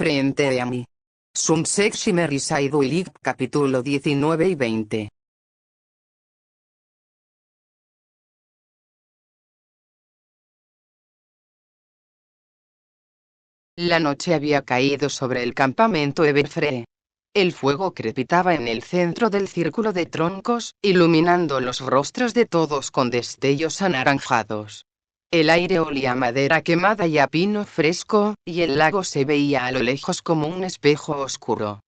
frente a mí. Some Sexy Mary Side Will capítulo 19 y 20. La noche había caído sobre el campamento Everfree. El fuego crepitaba en el centro del círculo de troncos, iluminando los rostros de todos con destellos anaranjados. El aire olía a madera quemada y a pino fresco, y el lago se veía a lo lejos como un espejo oscuro.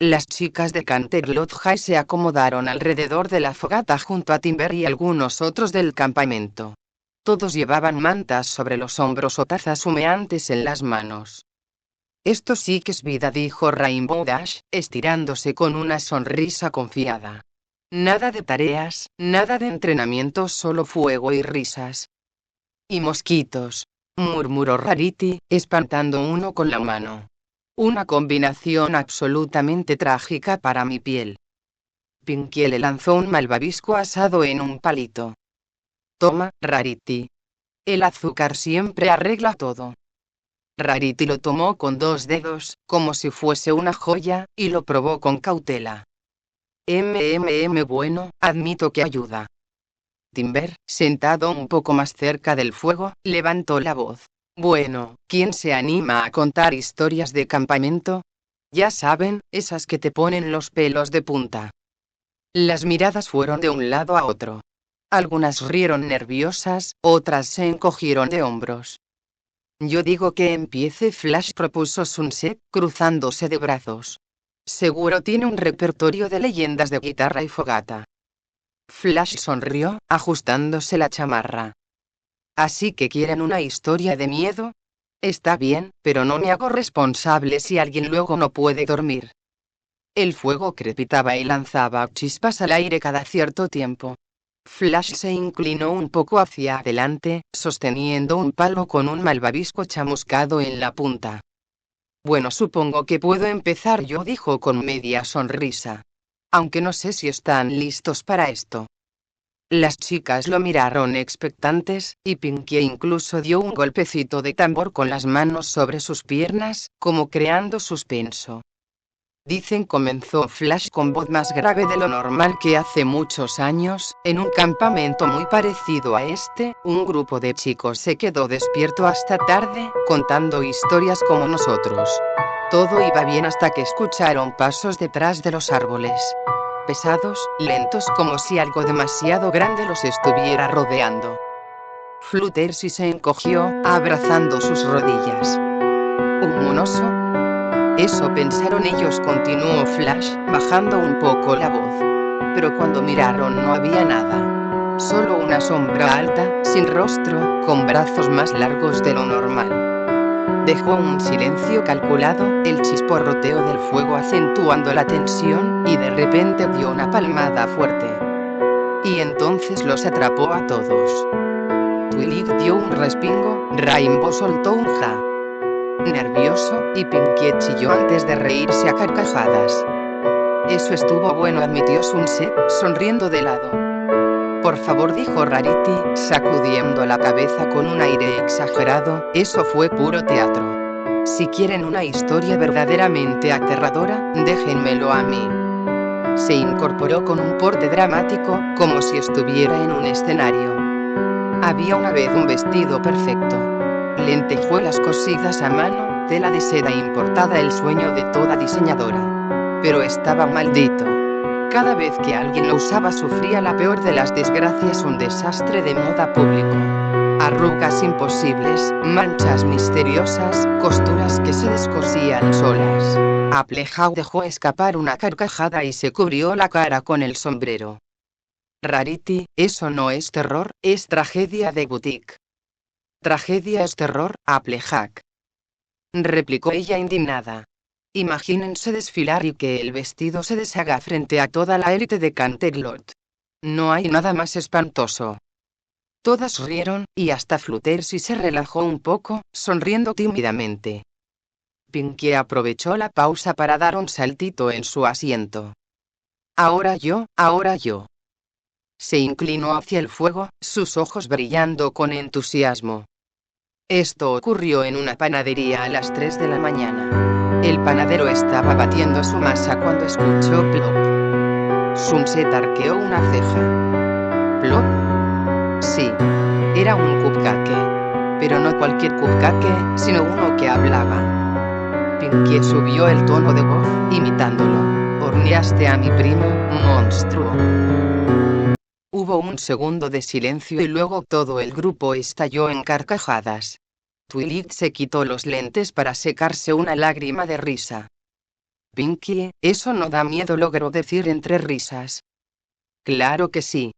Las chicas de Canterlot High se acomodaron alrededor de la fogata junto a Timber y algunos otros del campamento. Todos llevaban mantas sobre los hombros o tazas humeantes en las manos. Esto sí que es vida, dijo Rainbow Dash, estirándose con una sonrisa confiada. Nada de tareas, nada de entrenamiento, solo fuego y risas. Y mosquitos, murmuró Rarity, espantando uno con la mano. Una combinación absolutamente trágica para mi piel. Pinkie le lanzó un malvavisco asado en un palito. Toma, Rarity. El azúcar siempre arregla todo. Rarity lo tomó con 2 dedos, como si fuese una joya, y lo probó con cautela. Bueno, admito que ayuda. Timber, sentado un poco más cerca del fuego, levantó la voz. Bueno, ¿quién se anima a contar historias de campamento? Ya saben, esas que te ponen los pelos de punta. Las miradas fueron de un lado a otro. Algunas rieron nerviosas, otras se encogieron de hombros. Yo digo que empiece Flash, propuso Sunset, cruzándose de brazos. Seguro tiene un repertorio de leyendas de guitarra y fogata. Flash sonrió, ajustándose la chamarra. ¿Así que quieren una historia de miedo? Está bien, pero no me hago responsable si alguien luego no puede dormir. El fuego crepitaba y lanzaba chispas al aire cada cierto tiempo. Flash se inclinó un poco hacia adelante, sosteniendo un palo con un malvavisco chamuscado en la punta. Bueno, supongo que puedo empezar yo, dijo con media sonrisa. Aunque no sé si están listos para esto. Las chicas lo miraron expectantes, y Pinkie incluso dio un golpecito de tambor con las manos sobre sus piernas, como creando suspenso. Dicen, comenzó Flash con voz más grave de lo normal, que hace muchos años, en un campamento muy parecido a este, un grupo de chicos se quedó despierto hasta tarde, contando historias como nosotros. Todo iba bien hasta que escucharon pasos detrás de los árboles. Pesados, lentos, como si algo demasiado grande los estuviera rodeando. Fluttershy se encogió, abrazando sus rodillas. ¿Un oso? Eso pensaron ellos, continuó Flash, bajando un poco la voz. Pero cuando miraron no había nada. Solo una sombra alta, sin rostro, con brazos más largos de lo normal. Dejó un silencio calculado, el chisporroteo del fuego acentuando la tensión, y de repente dio una palmada fuerte. Y entonces los atrapó a todos. Twilight dio un respingo, Rainbow soltó un ja. Nervioso, y Pinkie chilló antes de reírse a carcajadas. Eso estuvo bueno, admitió Sunset, sonriendo de lado. Por favor, dijo Rarity, sacudiendo la cabeza con un aire exagerado, eso fue puro teatro. Si quieren una historia verdaderamente aterradora, déjenmelo a mí. Se incorporó con un porte dramático, como si estuviera en un escenario. Había una vez un vestido perfecto. Lentejuelas cosidas a mano, tela de seda importada, el sueño de toda diseñadora. Pero estaba maldito. Cada vez que alguien lo usaba sufría la peor de las desgracias, un desastre de moda público. Arrugas imposibles, manchas misteriosas, costuras que se descosían solas. Applejaw dejó escapar una carcajada y se cubrió la cara con el sombrero. Rarity, eso no es terror, es tragedia de boutique. Tragedia es terror, Applejack, replicó ella indignada. Imagínense desfilar y que el vestido se deshaga frente a toda la élite de Canterlot. No hay nada más espantoso. Todas rieron, y hasta Fluttershy se relajó un poco, sonriendo tímidamente. Pinkie aprovechó la pausa para dar un saltito en su asiento. Ahora yo. Se inclinó hacia el fuego, sus ojos brillando con entusiasmo. Esto ocurrió en una panadería a las 3 de la mañana. El panadero estaba batiendo su masa cuando escuchó plop. Sunset arqueó una ceja. ¿Plop? Sí. Era un cupcake. Pero no cualquier cupcake, sino uno que hablaba. Pinkie subió el tono de voz, imitándolo. Horneaste a mi primo, monstruo. Hubo un segundo de silencio y luego todo el grupo estalló en carcajadas. Twilight se quitó los lentes para secarse una lágrima de risa. Pinkie, eso no da miedo, logró decir entre risas. Claro que sí.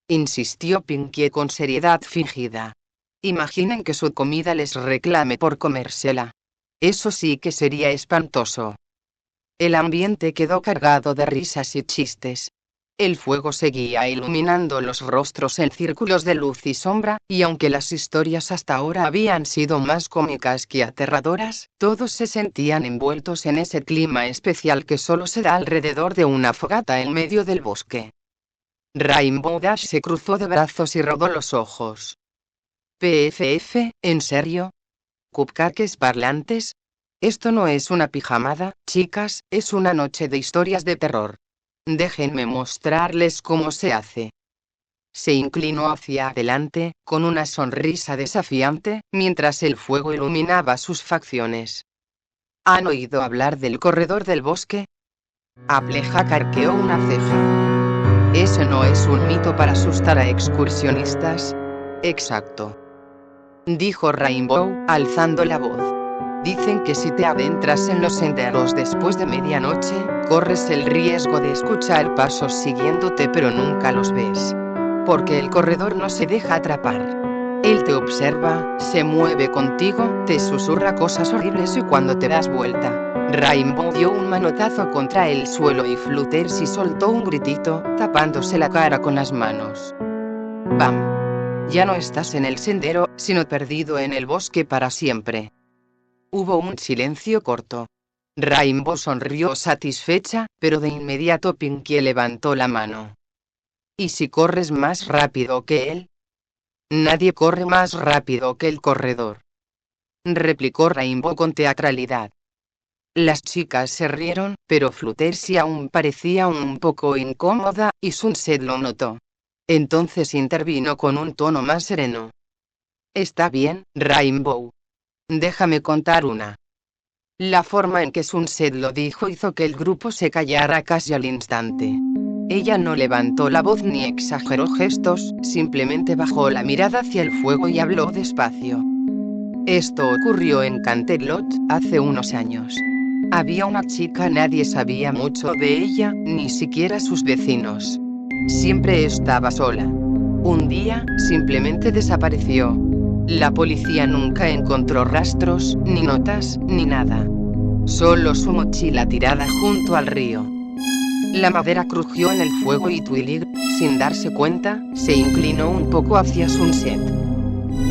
Insistió Pinkie con seriedad fingida. Imaginen que su comida les reclame por comérsela. Eso sí que sería espantoso. El ambiente quedó cargado de risas y chistes. El fuego seguía iluminando los rostros en círculos de luz y sombra, y aunque las historias hasta ahora habían sido más cómicas que aterradoras, todos se sentían envueltos en ese clima especial que solo se da alrededor de una fogata en medio del bosque. Rainbow Dash se cruzó de brazos y rodó los ojos. PFF, ¿en serio? ¿Cupcakes parlantes? Esto no es una pijamada, chicas, es una noche de historias de terror. Déjenme mostrarles cómo se hace. Se inclinó hacia adelante, con una sonrisa desafiante, mientras el fuego iluminaba sus facciones. ¿Han oído hablar del corredor del bosque? Applejack arqueó una ceja. ¿Ese no es un mito para asustar a excursionistas? Exacto. Dijo Rainbow, alzando la voz. Dicen que si te adentras en los senderos después de medianoche, corres el riesgo de escuchar pasos siguiéndote pero nunca los ves. Porque el corredor no se deja atrapar. Él te observa, se mueve contigo, te susurra cosas horribles y cuando te das vuelta. Rainbow dio un manotazo contra el suelo y Fluttershy soltó un gritito, tapándose la cara con las manos. ¡Bam! Ya no estás en el sendero, sino perdido en el bosque para siempre. Hubo un silencio corto. Rainbow sonrió satisfecha, pero de inmediato Pinkie levantó la mano. ¿Y si corres más rápido que él? Nadie corre más rápido que el corredor. Replicó Rainbow con teatralidad. Las chicas se rieron, pero Fluttershy aún parecía un poco incómoda, y Sunset lo notó. Entonces intervino con un tono más sereno. Está bien, Rainbow. Déjame contar una. La forma en que Sunset lo dijo hizo que el grupo se callara casi al instante. Ella no levantó la voz ni exageró gestos, simplemente bajó la mirada hacia el fuego y habló despacio. Esto ocurrió en Canterlot, hace unos años. Había una chica, nadie sabía mucho de ella, ni siquiera sus vecinos. Siempre estaba sola. Un día, simplemente desapareció. La policía nunca encontró rastros, ni notas, ni nada. Solo su mochila tirada junto al río. La madera crujió en el fuego y Twilight, sin darse cuenta, se inclinó un poco hacia Sunset.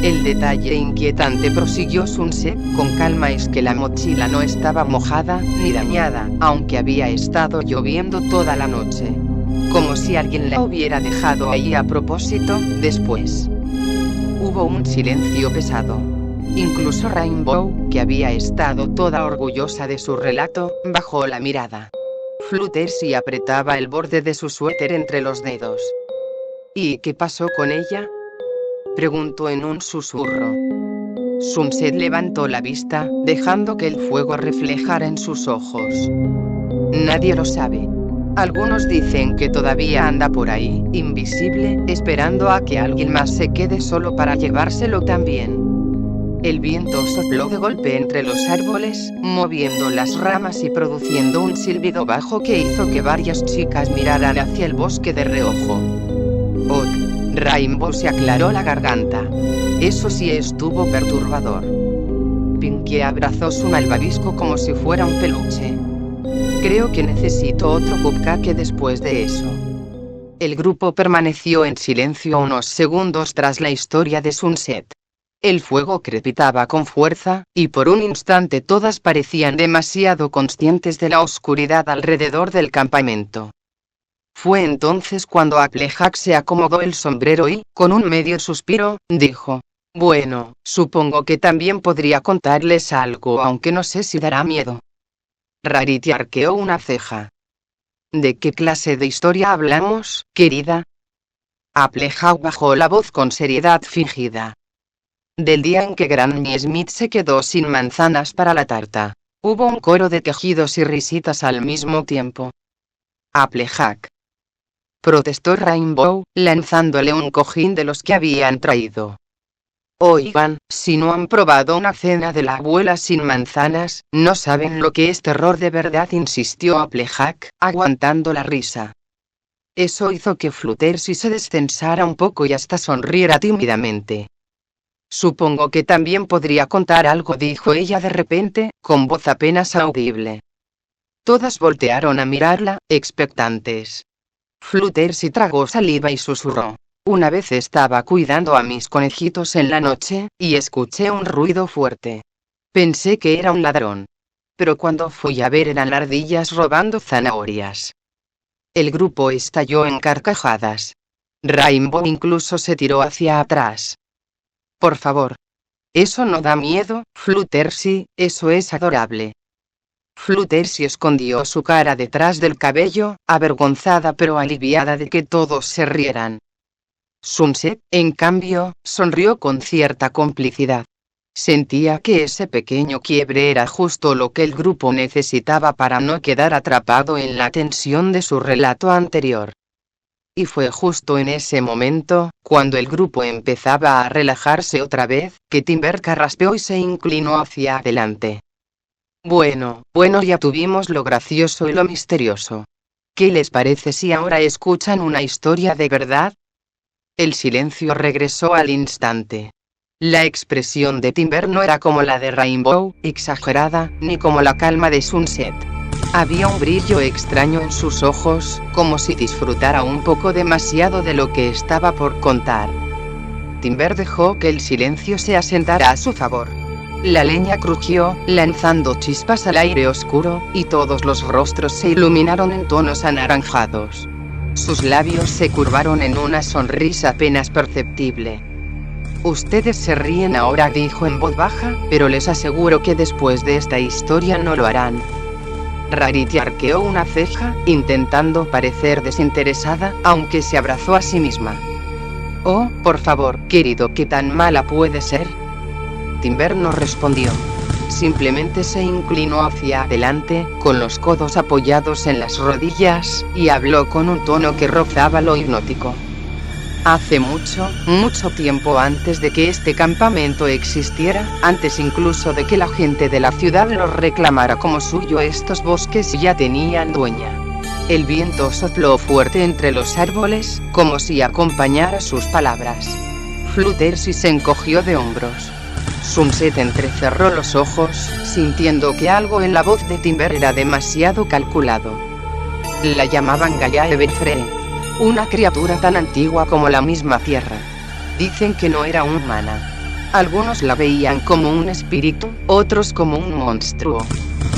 El detalle inquietante, prosiguió Sunset, con calma, es que la mochila no estaba mojada, ni dañada, aunque había estado lloviendo toda la noche. Como si alguien la hubiera dejado ahí a propósito, después. Hubo un silencio pesado. Incluso Rainbow, que había estado toda orgullosa de su relato, bajó la mirada. Fluttershy apretaba el borde de su suéter entre los dedos. ¿Y qué pasó con ella?, preguntó en un susurro. Sunset levantó la vista, dejando que el fuego reflejara en sus ojos. Nadie lo sabe. Algunos dicen que todavía anda por ahí, invisible, esperando a que alguien más se quede solo para llevárselo también. El viento sopló de golpe entre los árboles, moviendo las ramas y produciendo un silbido bajo que hizo que varias chicas miraran hacia el bosque de reojo. Oh, Rainbow se aclaró la garganta. Eso sí estuvo perturbador. Pinkie abrazó su malvavisco como si fuera un peluche. Creo que necesito otro cupcake después de eso. El grupo permaneció en silencio unos segundos tras la historia de Sunset. El fuego crepitaba con fuerza, y por un instante todas parecían demasiado conscientes de la oscuridad alrededor del campamento. Fue entonces cuando Applejack se acomodó el sombrero y, con un medio suspiro, dijo: Bueno, supongo que también podría contarles algo, aunque no sé si dará miedo. Rarity arqueó una ceja. ¿De qué clase de historia hablamos, querida? Applejaw bajó la voz con seriedad fingida. Del día en que Granny Smith se quedó sin manzanas para la tarta. Hubo un coro de quejidos y risitas al mismo tiempo. Applejack, protestó Rainbow, lanzándole un cojín de los que habían traído. Oigan, si no han probado una cena de la abuela sin manzanas, no saben lo que es terror de verdad, insistió Applejack, aguantando la risa. Eso hizo que Fluttershy se descensara un poco y hasta sonriera tímidamente. Supongo que también podría contar algo, dijo ella de repente, con voz apenas audible. Todas voltearon a mirarla, expectantes. Fluttershy tragó saliva y susurró. Una vez estaba cuidando a mis conejitos en la noche, y escuché un ruido fuerte. Pensé que era un ladrón. Pero cuando fui a ver eran ardillas robando zanahorias. El grupo estalló en carcajadas. Rainbow incluso se tiró hacia atrás. Por favor. Eso no da miedo, Fluttershy, eso es adorable. Fluttershy escondió su cara detrás del cabello, avergonzada pero aliviada de que todos se rieran. Sunset, en cambio, sonrió con cierta complicidad. Sentía que ese pequeño quiebre era justo lo que el grupo necesitaba para no quedar atrapado en la tensión de su relato anterior. Y fue justo en ese momento, cuando el grupo empezaba a relajarse otra vez, que Timber carraspeó y se inclinó hacia adelante. Bueno, ya tuvimos lo gracioso y lo misterioso. ¿Qué les parece si ahora escuchan una historia de verdad? El silencio regresó al instante. La expresión de Timber no era como la de Rainbow, exagerada, ni como la calma de Sunset. Había un brillo extraño en sus ojos, como si disfrutara un poco demasiado de lo que estaba por contar. Timber dejó que el silencio se asentara a su favor. La leña crujió, lanzando chispas al aire oscuro, y todos los rostros se iluminaron en tonos anaranjados. Sus labios se curvaron en una sonrisa apenas perceptible. Ustedes se ríen ahora, dijo en voz baja, pero les aseguro que después de esta historia no lo harán. Rarity arqueó una ceja, intentando parecer desinteresada, aunque se abrazó a sí misma. Oh, por favor, querido, ¿qué tan mala puede ser? Timber no respondió. Simplemente se inclinó hacia adelante, con los codos apoyados en las rodillas, y habló con un tono que rozaba lo hipnótico. Hace mucho tiempo antes de que este campamento existiera, antes incluso de que la gente de la ciudad los reclamara como suyo, estos bosques ya tenían dueña. El viento sopló fuerte entre los árboles, como si acompañara sus palabras. Fluttershy se encogió de hombros. Sunset entrecerró los ojos, sintiendo que algo en la voz de Timber era demasiado calculado. La llamaban Gaia Everfree, una criatura tan antigua como la misma tierra. Dicen que no era humana. Algunos la veían como un espíritu, otros como un monstruo.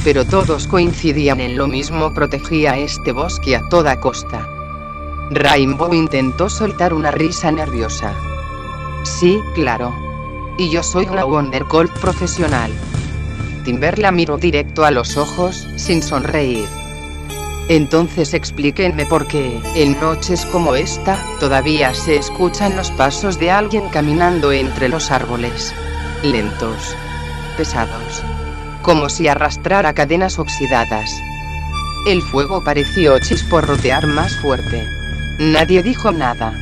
Pero todos coincidían en lo mismo: protegía este bosque a toda costa. Rainbow intentó soltar una risa nerviosa. Sí, claro. Y yo soy una Wondercolt profesional. Timber la miró directo a los ojos, sin sonreír. Entonces explíquenme por qué, en noches como esta, todavía se escuchan los pasos de alguien caminando entre los árboles. Lentos. Pesados. Como si arrastrara cadenas oxidadas. El fuego pareció chisporrotear más fuerte. Nadie dijo nada.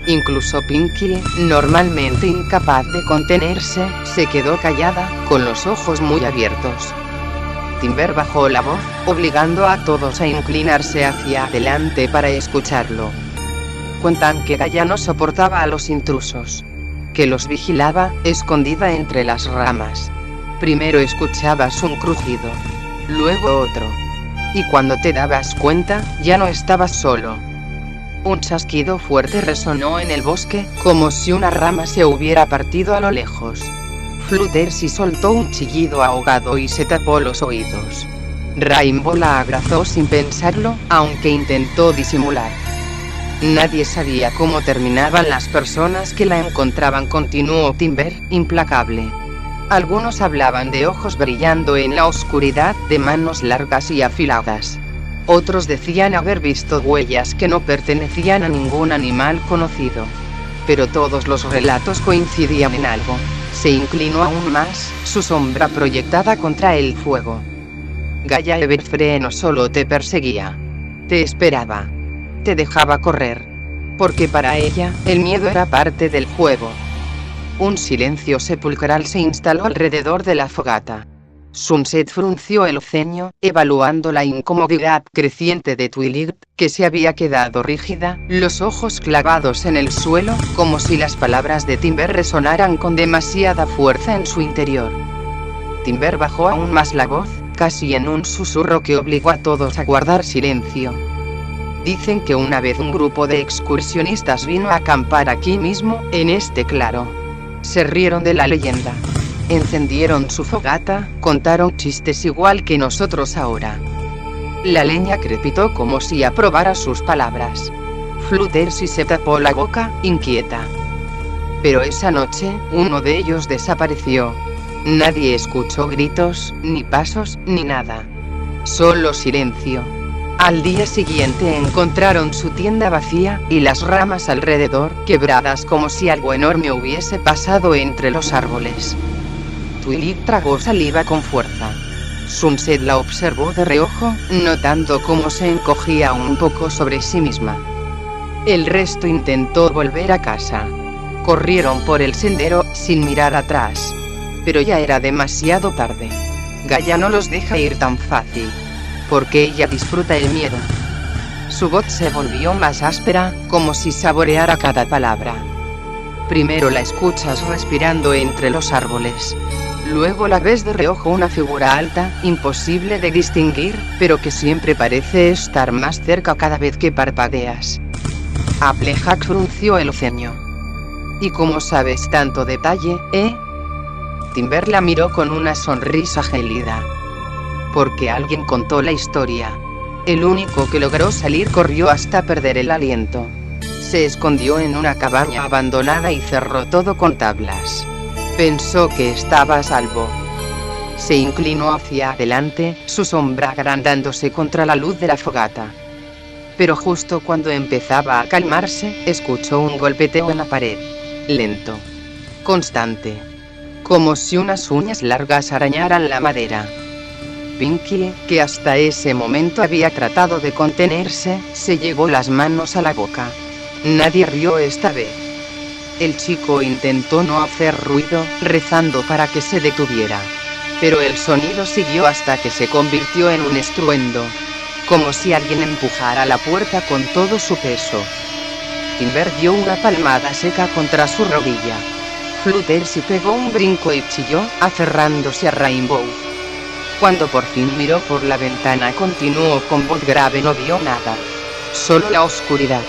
Incluso Pinkie, normalmente incapaz de contenerse, se quedó callada, con los ojos muy abiertos. Timber bajó la voz, obligando a todos a inclinarse hacia adelante para escucharlo. Cuentan que Gaia no soportaba a los intrusos. Que los vigilaba, escondida entre las ramas. Primero escuchabas un crujido. Luego otro. Y cuando te dabas cuenta, ya no estabas solo. Un chasquido fuerte resonó en el bosque, como si una rama se hubiera partido a lo lejos. Fluttershy soltó un chillido ahogado y se tapó los oídos. Rainbow la abrazó sin pensarlo, aunque intentó disimular. Nadie sabía cómo terminaban las personas que la encontraban, continuó Timber, implacable. Algunos hablaban de ojos brillando en la oscuridad, de manos largas y afiladas. Otros decían haber visto huellas que no pertenecían a ningún animal conocido. Pero todos los relatos coincidían en algo. Se inclinó aún más, su sombra proyectada contra el fuego. Gaia Everfree no solo te perseguía, te esperaba. Te dejaba correr. Porque para ella, el miedo era parte del juego. Un silencio sepulcral se instaló alrededor de la fogata. Sunset frunció el ceño, evaluando la incomodidad creciente de Twilight, que se había quedado rígida, los ojos clavados en el suelo, como si las palabras de Timber resonaran con demasiada fuerza en su interior. Timber bajó aún más la voz, casi en un susurro que obligó a todos a guardar silencio. Dicen que una vez un grupo de excursionistas vino a acampar aquí mismo, en este claro. Se rieron de la leyenda. Encendieron su fogata, contaron chistes igual que nosotros ahora. La leña crepitó como si aprobara sus palabras. Fluttershy se tapó la boca, inquieta. Pero esa noche, uno de ellos desapareció. Nadie escuchó gritos, ni pasos, ni nada. Solo silencio. Al día siguiente encontraron su tienda vacía, y las ramas alrededor, quebradas como si algo enorme hubiese pasado entre los árboles. Twilight tragó saliva con fuerza. Sunset la observó de reojo, notando cómo se encogía un poco sobre sí misma. El resto intentó volver a casa. Corrieron por el sendero, sin mirar atrás. Pero ya era demasiado tarde. Gaia no los deja ir tan fácil. Porque ella disfruta el miedo. Su voz se volvió más áspera, como si saboreara cada palabra. Primero la escuchas respirando entre los árboles. Luego la ves de reojo, una figura alta, imposible de distinguir, pero que siempre parece estar más cerca cada vez que parpadeas. Applejack frunció el ceño. ¿Y cómo sabes tanto detalle, Timber la miró con una sonrisa gélida. Porque alguien contó la historia. El único que logró salir corrió hasta perder el aliento. Se escondió en una cabaña abandonada y cerró todo con tablas. Pensó que estaba a salvo. Se inclinó hacia adelante, su sombra agrandándose contra la luz de la fogata. Pero justo cuando empezaba a calmarse, escuchó un golpeteo en la pared. Lento. Constante. Como si unas uñas largas arañaran la madera. Pinkie, que hasta ese momento había tratado de contenerse, se llevó las manos a la boca. Nadie rió esta vez. El chico intentó no hacer ruido, rezando para que se detuviera. Pero el sonido siguió hasta que se convirtió en un estruendo. Como si alguien empujara la puerta con todo su peso. Timber dio una palmada seca contra su rodilla. Fluttershy pegó un brinco y chilló, aferrándose a Rainbow. Cuando por fin miró por la ventana, continuó con voz grave: no vio nada. Solo la oscuridad.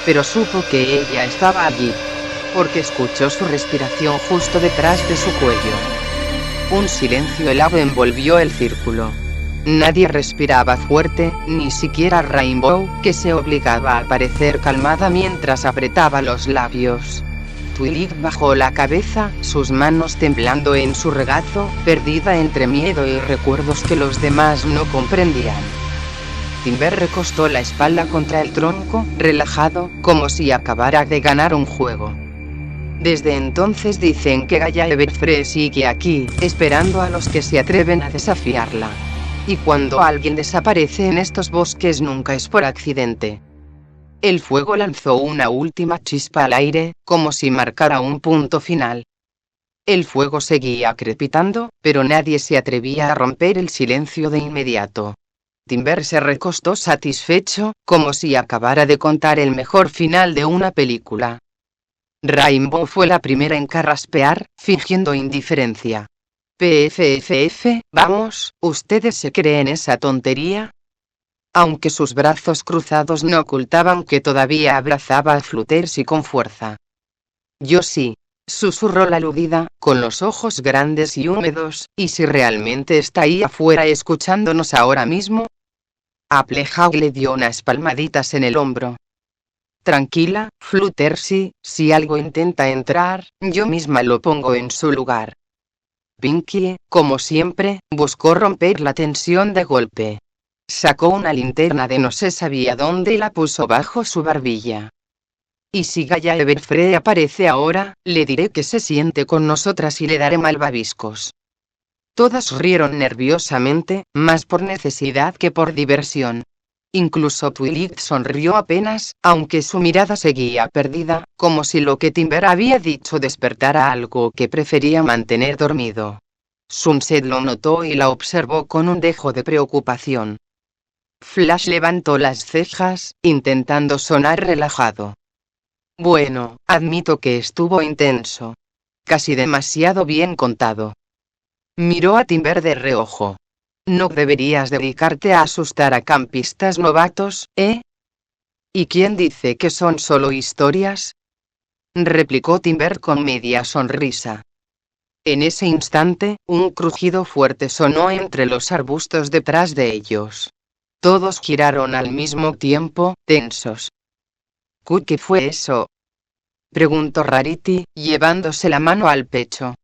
Pero supo que ella estaba allí. Porque escuchó su respiración justo detrás de su cuello. Un silencio helado envolvió el círculo. Nadie respiraba fuerte, ni siquiera Rainbow, que se obligaba a parecer calmada mientras apretaba los labios. Twilight bajó la cabeza, sus manos temblando en su regazo, perdida entre miedo y recuerdos que los demás no comprendían. Timber recostó la espalda contra el tronco, relajado, como si acabara de ganar un juego. Desde entonces dicen que Gaia Everfree sigue aquí, esperando a los que se atreven a desafiarla. Y cuando alguien desaparece en estos bosques nunca es por accidente. El fuego lanzó una última chispa al aire, como si marcara un punto final. El fuego seguía crepitando, pero nadie se atrevía a romper el silencio de inmediato. Timber se recostó satisfecho, como si acabara de contar el mejor final de una película. Rainbow fue la primera en carraspear, fingiendo indiferencia. PFFF, vamos, ¿ustedes se creen esa tontería? Aunque sus brazos cruzados no ocultaban que todavía abrazaba a Fluttershy con fuerza. Yo sí, susurró la aludida, con los ojos grandes y húmedos, ¿y si realmente está ahí afuera escuchándonos ahora mismo? Applejack le dio unas palmaditas en el hombro. Tranquila, Fluttershy, si algo intenta entrar, yo misma lo pongo en su lugar. Pinkie, como siempre, buscó romper la tensión de golpe. Sacó una linterna de no se sabía dónde y la puso bajo su barbilla. Y si Gaia Everfree aparece ahora, le diré que se siente con nosotras y le daré malvaviscos. Todas rieron nerviosamente, más por necesidad que por diversión. Incluso Twilight sonrió apenas, aunque su mirada seguía perdida, como si lo que Timber había dicho despertara algo que prefería mantener dormido. Sunset lo notó y la observó con un dejo de preocupación. Flash levantó las cejas, intentando sonar relajado. Bueno, admito que estuvo intenso. Casi demasiado bien contado. Miró a Timber de reojo. No deberías dedicarte a asustar a campistas novatos, ¿eh? ¿Y quién dice que son solo historias? Replicó Timber con media sonrisa. En ese instante, un crujido fuerte sonó entre los arbustos detrás de ellos. Todos giraron al mismo tiempo, tensos. ¿Qué fue eso? Preguntó Rarity, llevándose la mano al pecho.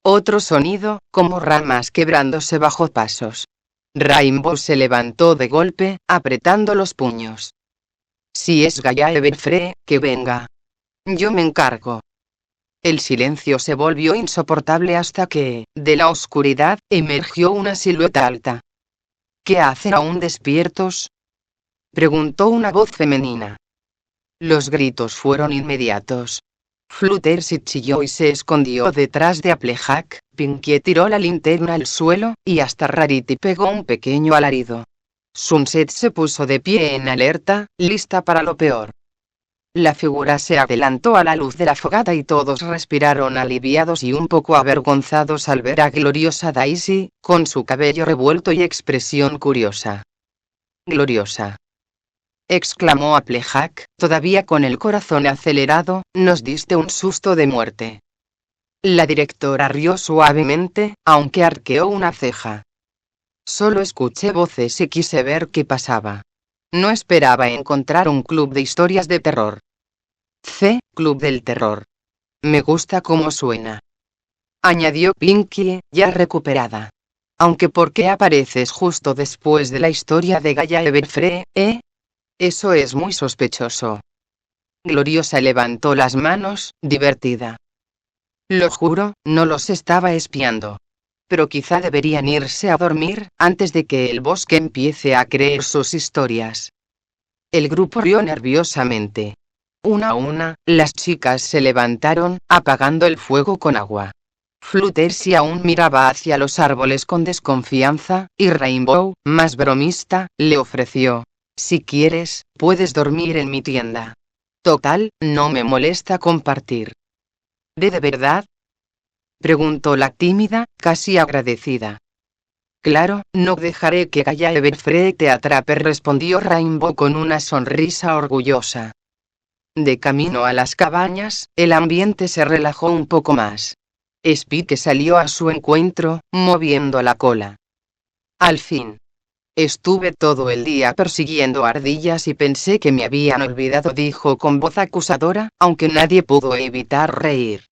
Otro sonido, como ramas quebrándose bajo pasos. Rainbow se levantó de golpe, apretando los puños. Si es Gaia Everfree, que venga. Yo me encargo. El silencio se volvió insoportable hasta que, de la oscuridad, emergió una silueta alta. ¿Qué hacen aún despiertos? Preguntó una voz femenina. Los gritos fueron inmediatos. Fluttershy chilló y se escondió detrás de Applejack, Pinkie tiró la linterna al suelo, y hasta Rarity pegó un pequeño alarido. Sunset se puso de pie en alerta, lista para lo peor. La figura se adelantó a la luz de la fogata y todos respiraron aliviados y un poco avergonzados al ver a gloriosa Daisy, con su cabello revuelto y expresión curiosa. Gloriosa, exclamó Applejack, todavía con el corazón acelerado, nos diste un susto de muerte. La directora rió suavemente, aunque arqueó una ceja. Solo escuché voces y quise ver qué pasaba. No esperaba encontrar un club de historias de terror. Club del terror. Me gusta cómo suena. Añadió Pinkie, ya recuperada. Aunque ¿por qué apareces justo después de la historia de Gaia Everfree, eh? Eso es muy sospechoso. Gloriosa levantó las manos, divertida. Lo juro, no los estaba espiando. Pero quizá deberían irse a dormir, antes de que el bosque empiece a creer sus historias. El grupo rió nerviosamente. Una a una, las chicas se levantaron, apagando el fuego con agua. Fluttershy aún miraba hacia los árboles con desconfianza, y Rainbow, más bromista, le ofreció. Si quieres, puedes dormir en mi tienda. Total, no me molesta compartir. ¿De verdad? Preguntó la tímida, casi agradecida. Claro, no dejaré que Gaia Everfree te atrape, respondió Rainbow con una sonrisa orgullosa. De camino a las cabañas, el ambiente se relajó un poco más. Spike salió a su encuentro, moviendo la cola. Al fin. Estuve todo el día persiguiendo ardillas y pensé que me habían olvidado, dijo con voz acusadora, aunque nadie pudo evitar reír.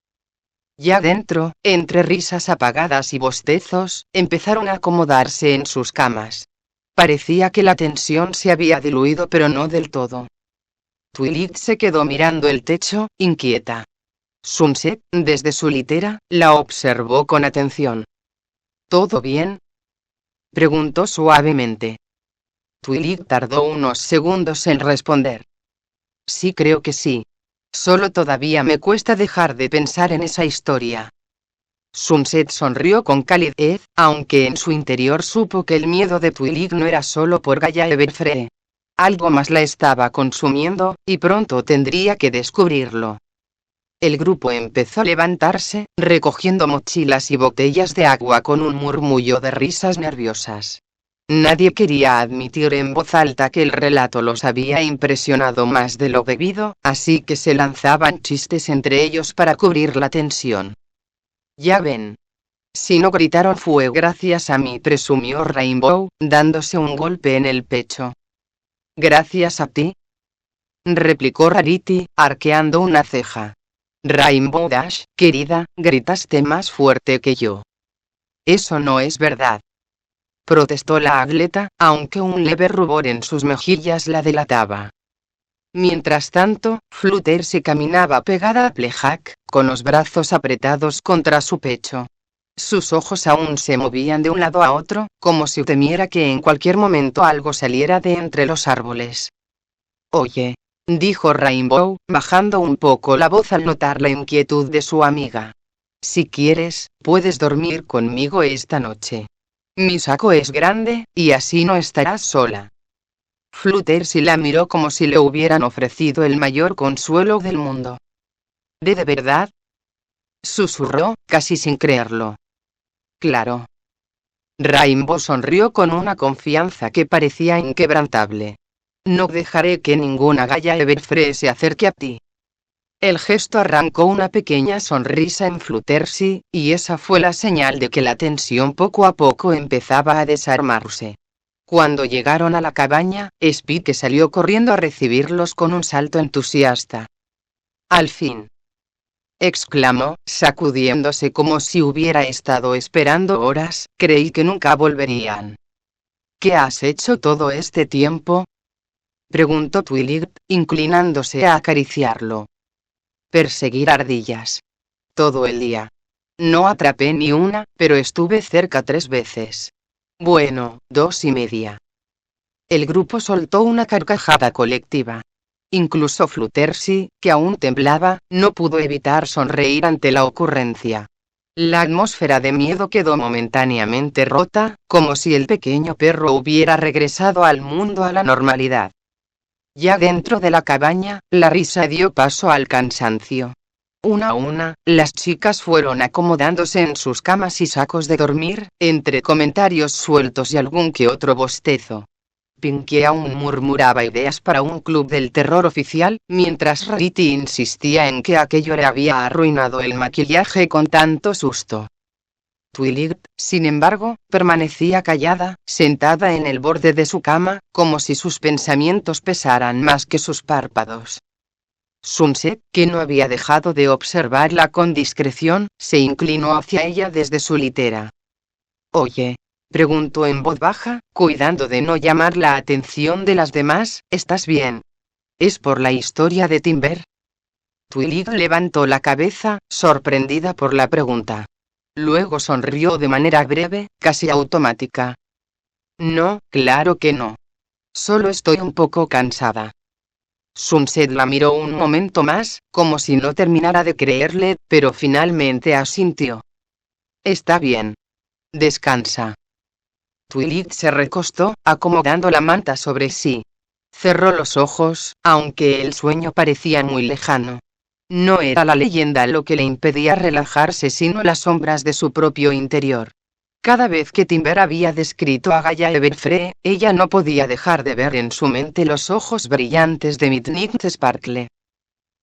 Ya dentro, entre risas apagadas y bostezos, empezaron a acomodarse en sus camas. Parecía que la tensión se había diluido, pero no del todo. Twilight se quedó mirando el techo, inquieta. Sunset, desde su litera, la observó con atención. ¿Todo bien?, preguntó suavemente. Twilight tardó unos segundos en responder. Sí, creo que sí. Solo todavía me cuesta dejar de pensar en esa historia. Sunset sonrió con calidez, aunque en su interior supo que el miedo de Twilight no era solo por Gaia Everfree. Algo más la estaba consumiendo, y pronto tendría que descubrirlo. El grupo empezó a levantarse, recogiendo mochilas y botellas de agua con un murmullo de risas nerviosas. Nadie quería admitir en voz alta que el relato los había impresionado más de lo debido, así que se lanzaban chistes entre ellos para cubrir la tensión. Ya ven. Si no gritaron fue gracias a mí, presumió Rainbow, dándose un golpe en el pecho. ¿Gracias a ti? replicó Rarity, arqueando una ceja. Rainbow Dash, querida, gritaste más fuerte que yo. Eso no es verdad, protestó la atleta, aunque un leve rubor en sus mejillas la delataba. Mientras tanto, Fluttershy caminaba pegada a Plejack, con los brazos apretados contra su pecho. Sus ojos aún se movían de un lado a otro, como si temiera que en cualquier momento algo saliera de entre los árboles. Oye, dijo Rainbow, bajando un poco la voz al notar la inquietud de su amiga. Si quieres, puedes dormir conmigo esta noche. Mi saco es grande, y así no estarás sola. Fluttershy la miró como si le hubieran ofrecido el mayor consuelo del mundo. ¿De verdad?, susurró, casi sin creerlo. Claro. Rainbow sonrió con una confianza que parecía inquebrantable. No dejaré que ninguna Gaia Everfree se acerque a ti. El gesto arrancó una pequeña sonrisa en Fluttershy, y esa fue la señal de que la tensión poco a poco empezaba a desarmarse. Cuando llegaron a la cabaña, Spike salió corriendo a recibirlos con un salto entusiasta. Al fin, exclamó, sacudiéndose como si hubiera estado esperando horas, creí que nunca volverían. ¿Qué has hecho todo este tiempo?, preguntó Twilight, inclinándose a acariciarlo. Perseguir ardillas. Todo el día. No atrapé ni una, pero estuve cerca 3 veces. Bueno, 2 y media. El grupo soltó una carcajada colectiva. Incluso Fluttershy, que aún temblaba, no pudo evitar sonreír ante la ocurrencia. La atmósfera de miedo quedó momentáneamente rota, como si el pequeño perro hubiera regresado al mundo a la normalidad. Ya dentro de la cabaña, la risa dio paso al cansancio. Una a una, las chicas fueron acomodándose en sus camas y sacos de dormir, entre comentarios sueltos y algún que otro bostezo. Pinkie aún murmuraba ideas para un club del terror oficial, mientras Rarity insistía en que aquello le había arruinado el maquillaje con tanto susto. Twilight, sin embargo, permanecía callada, sentada en el borde de su cama, como si sus pensamientos pesaran más que sus párpados. Sunset, que no había dejado de observarla con discreción, se inclinó hacia ella desde su litera. Oye, preguntó en voz baja, cuidando de no llamar la atención de las demás, ¿estás bien? ¿Es por la historia de Timber? Twilight levantó la cabeza, sorprendida por la pregunta. Luego sonrió de manera breve, casi automática. No, claro que no. Solo estoy un poco cansada. Sunset la miró un momento más, como si no terminara de creerle, pero finalmente asintió. Está bien. Descansa. Twilight se recostó, acomodando la manta sobre sí. Cerró los ojos, aunque el sueño parecía muy lejano. No era la leyenda lo que le impedía relajarse, sino las sombras de su propio interior. Cada vez que Timber había descrito a Gaia Everfree, ella no podía dejar de ver en su mente los ojos brillantes de Midnight Sparkle.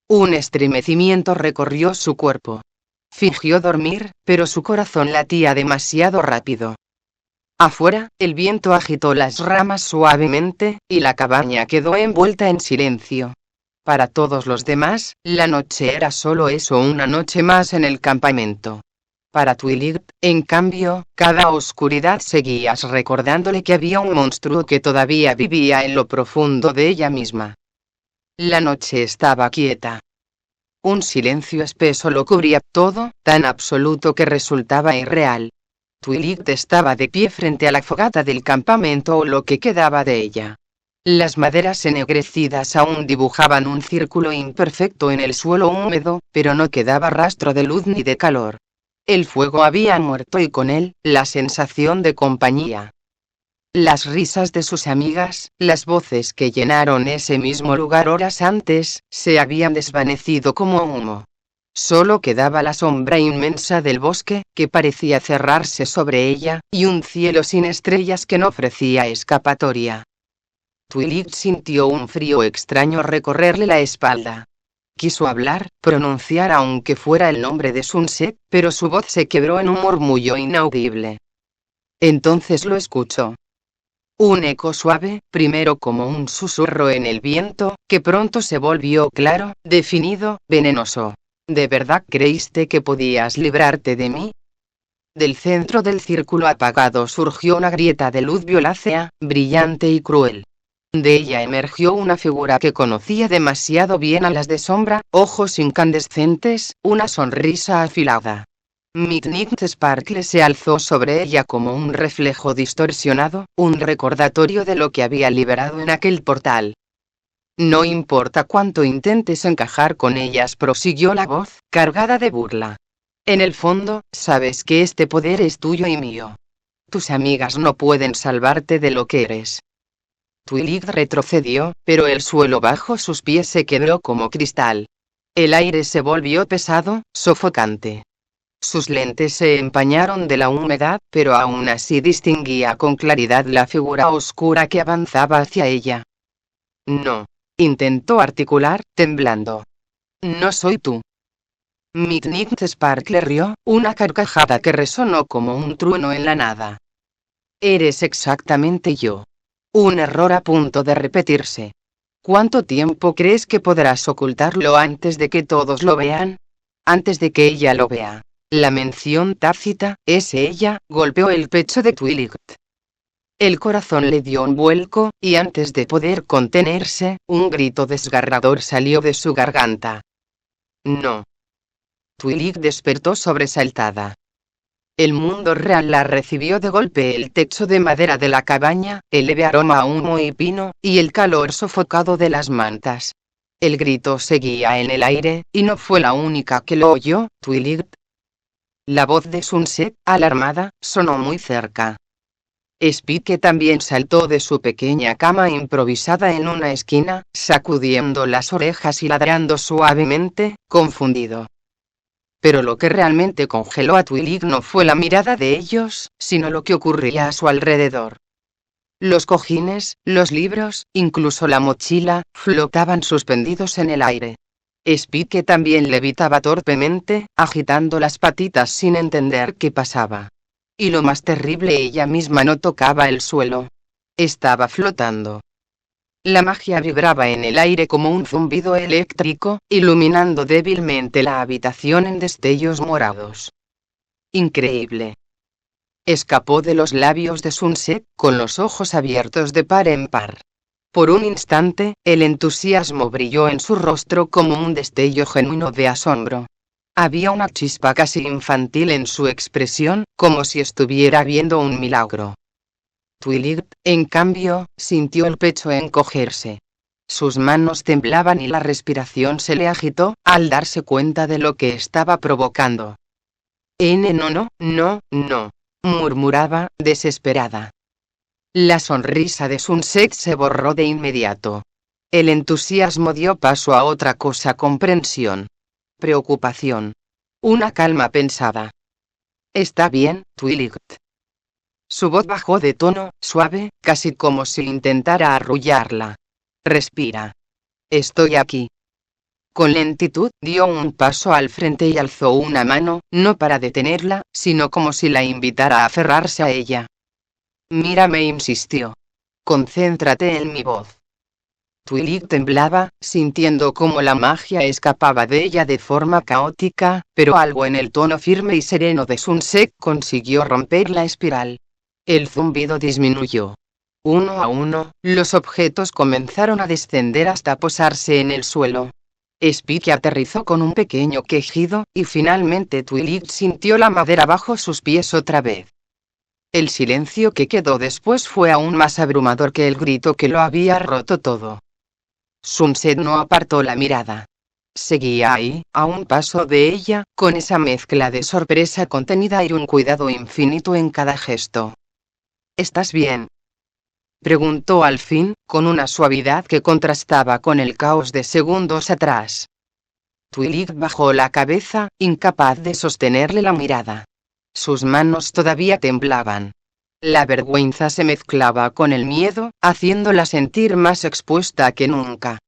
Un estremecimiento recorrió su cuerpo. Fingió dormir, pero su corazón latía demasiado rápido. Afuera, el viento agitó las ramas suavemente, y la cabaña quedó envuelta en silencio. Para todos los demás, la noche era solo eso, una noche más en el campamento. Para Twilight, en cambio, cada oscuridad seguía recordándole que había un monstruo que todavía vivía en lo profundo de ella misma. La noche estaba quieta. Un silencio espeso lo cubría todo, tan absoluto que resultaba irreal. Twilight estaba de pie frente a la fogata del campamento o lo que quedaba de ella. Las maderas ennegrecidas aún dibujaban un círculo imperfecto en el suelo húmedo, pero no quedaba rastro de luz ni de calor. El fuego había muerto y con él, la sensación de compañía. Las risas de sus amigas, las voces que llenaron ese mismo lugar horas antes, se habían desvanecido como humo. Solo quedaba la sombra inmensa del bosque, que parecía cerrarse sobre ella, y un cielo sin estrellas que no ofrecía escapatoria. Twilight sintió un frío extraño recorrerle la espalda. Quiso hablar, pronunciar aunque fuera el nombre de Sunset, pero su voz se quebró en un murmullo inaudible. Entonces lo escuchó. Un eco suave, primero como un susurro en el viento, que pronto se volvió claro, definido, venenoso. ¿De verdad creíste que podías librarte de mí? Del centro del círculo apagado surgió una grieta de luz violácea, brillante y cruel. De ella emergió una figura que conocía demasiado bien a las de sombra, ojos incandescentes, una sonrisa afilada. Midnight Sparkle se alzó sobre ella como un reflejo distorsionado, un recordatorio de lo que había liberado en aquel portal. No importa cuánto intentes encajar con ellas, prosiguió la voz, cargada de burla. En el fondo, sabes que este poder es tuyo y mío. Tus amigas no pueden salvarte de lo que eres. Twilight retrocedió, pero el suelo bajo sus pies se quebró como cristal. El aire se volvió pesado, sofocante. Sus lentes se empañaron de la humedad, pero aún así distinguía con claridad la figura oscura que avanzaba hacia ella. No. Intentó articular, temblando. No soy tú. Midnight Sparkle rió, una carcajada que resonó como un trueno en la nada. Eres exactamente yo. Un error a punto de repetirse. ¿Cuánto tiempo crees que podrás ocultarlo antes de que todos lo vean? Antes de que ella lo vea. La mención tácita, es ella, golpeó el pecho de Twilight. El corazón le dio un vuelco, y antes de poder contenerse, un grito desgarrador salió de su garganta. No. Twilight despertó sobresaltada. El mundo real la recibió de golpe: el techo de madera de la cabaña, el leve aroma a humo y pino, y el calor sofocado de las mantas. El grito seguía en el aire, y no fue la única que lo oyó. Twilight. La voz de Sunset, alarmada, sonó muy cerca. Spike también saltó de su pequeña cama improvisada en una esquina, sacudiendo las orejas y ladrando suavemente, confundido. Pero lo que realmente congeló a Twilight no fue la mirada de ellos, sino lo que ocurría a su alrededor. Los cojines, los libros, incluso la mochila, flotaban suspendidos en el aire. Spike también levitaba torpemente, agitando las patitas sin entender qué pasaba. Y lo más terrible, ella misma no tocaba el suelo. Estaba flotando. La magia vibraba en el aire como un zumbido eléctrico, iluminando débilmente la habitación en destellos morados. Increíble. Escapó de los labios de Sunset, con los ojos abiertos de par en par. Por un instante, el entusiasmo brilló en su rostro como un destello genuino de asombro. Había una chispa casi infantil en su expresión, como si estuviera viendo un milagro. Twilight, en cambio, sintió el pecho encogerse. Sus manos temblaban y la respiración se le agitó, al darse cuenta de lo que estaba provocando. No, murmuraba, desesperada. La sonrisa de Sunset se borró de inmediato. El entusiasmo dio paso a otra cosa: comprensión. Preocupación. Una calma pensada. Está bien, Twilight. Su voz bajó de tono, suave, casi como si intentara arrullarla. Respira. Estoy aquí. Con lentitud, dio un paso al frente y alzó una mano, no para detenerla, sino como si la invitara a aferrarse a ella. Mírame, insistió. Concéntrate en mi voz. Twilight temblaba, sintiendo cómo la magia escapaba de ella de forma caótica, pero algo en el tono firme y sereno de Sunset consiguió romper la espiral. El zumbido disminuyó. Uno a uno, los objetos comenzaron a descender hasta posarse en el suelo. Spike aterrizó con un pequeño quejido, y finalmente Twilight sintió la madera bajo sus pies otra vez. El silencio que quedó después fue aún más abrumador que el grito que lo había roto todo. Sunset no apartó la mirada. Seguía ahí, a un paso de ella, con esa mezcla de sorpresa contenida y un cuidado infinito en cada gesto. ¿Estás bien?, preguntó al fin, con una suavidad que contrastaba con el caos de segundos atrás. Twilight bajó la cabeza, incapaz de sostenerle la mirada. Sus manos todavía temblaban. La vergüenza se mezclaba con el miedo, haciéndola sentir más expuesta que nunca.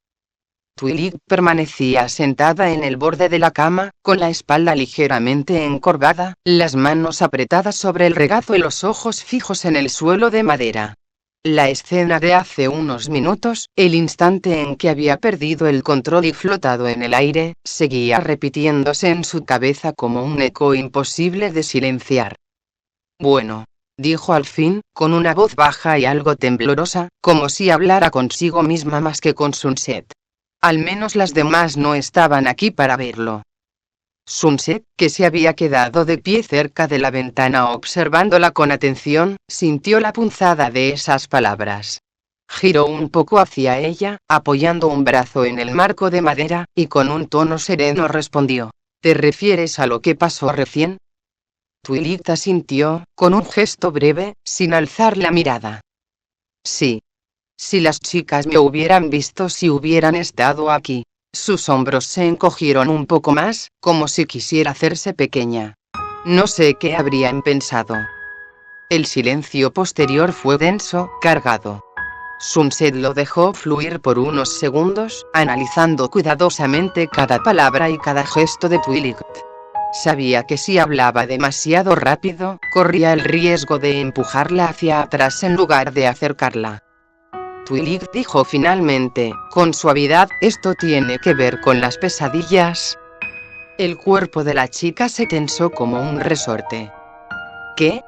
Twilight permanecía sentada en el borde de la cama, con la espalda ligeramente encorvada, las manos apretadas sobre el regazo y los ojos fijos en el suelo de madera. La escena de hace unos minutos, el instante en que había perdido el control y flotado en el aire, seguía repitiéndose en su cabeza como un eco imposible de silenciar. Bueno, dijo al fin, con una voz baja y algo temblorosa, como si hablara consigo misma más que con Sunset. Al menos las demás no estaban aquí para verlo. Sunset, que se había quedado de pie cerca de la ventana observándola con atención, sintió la punzada de esas palabras. Giró un poco hacia ella, apoyando un brazo en el marco de madera, y con un tono sereno respondió: ¿Te refieres a lo que pasó recién? Twilight asintió, con un gesto breve, sin alzar la mirada. Sí. Si las chicas me hubieran visto si hubieran estado aquí. Sus hombros se encogieron un poco más, como si quisiera hacerse pequeña. No sé qué habrían pensado. El silencio posterior fue denso, cargado. Sunset lo dejó fluir por unos segundos, analizando cuidadosamente cada palabra y cada gesto de Twilight. Sabía que si hablaba demasiado rápido, corría el riesgo de empujarla hacia atrás en lugar de acercarla. Twilight dijo finalmente, con suavidad: ¿esto tiene que ver con las pesadillas? El cuerpo de la chica se tensó como un resorte. ¿Qué?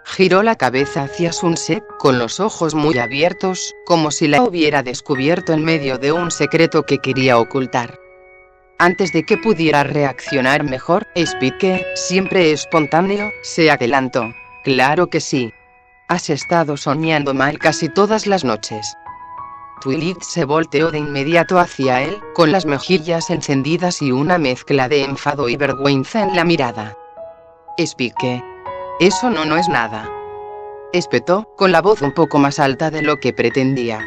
Giró la cabeza hacia Sunset, con los ojos muy abiertos, como si la hubiera descubierto en medio de un secreto que quería ocultar. Antes de que pudiera reaccionar mejor, Spike, siempre espontáneo, se adelantó. Claro que sí. Has estado soñando mal casi todas las noches. Twilight se volteó de inmediato hacia él, con las mejillas encendidas y una mezcla de enfado y vergüenza en la mirada. Spike. Eso no es nada. Espetó, con la voz un poco más alta de lo que pretendía.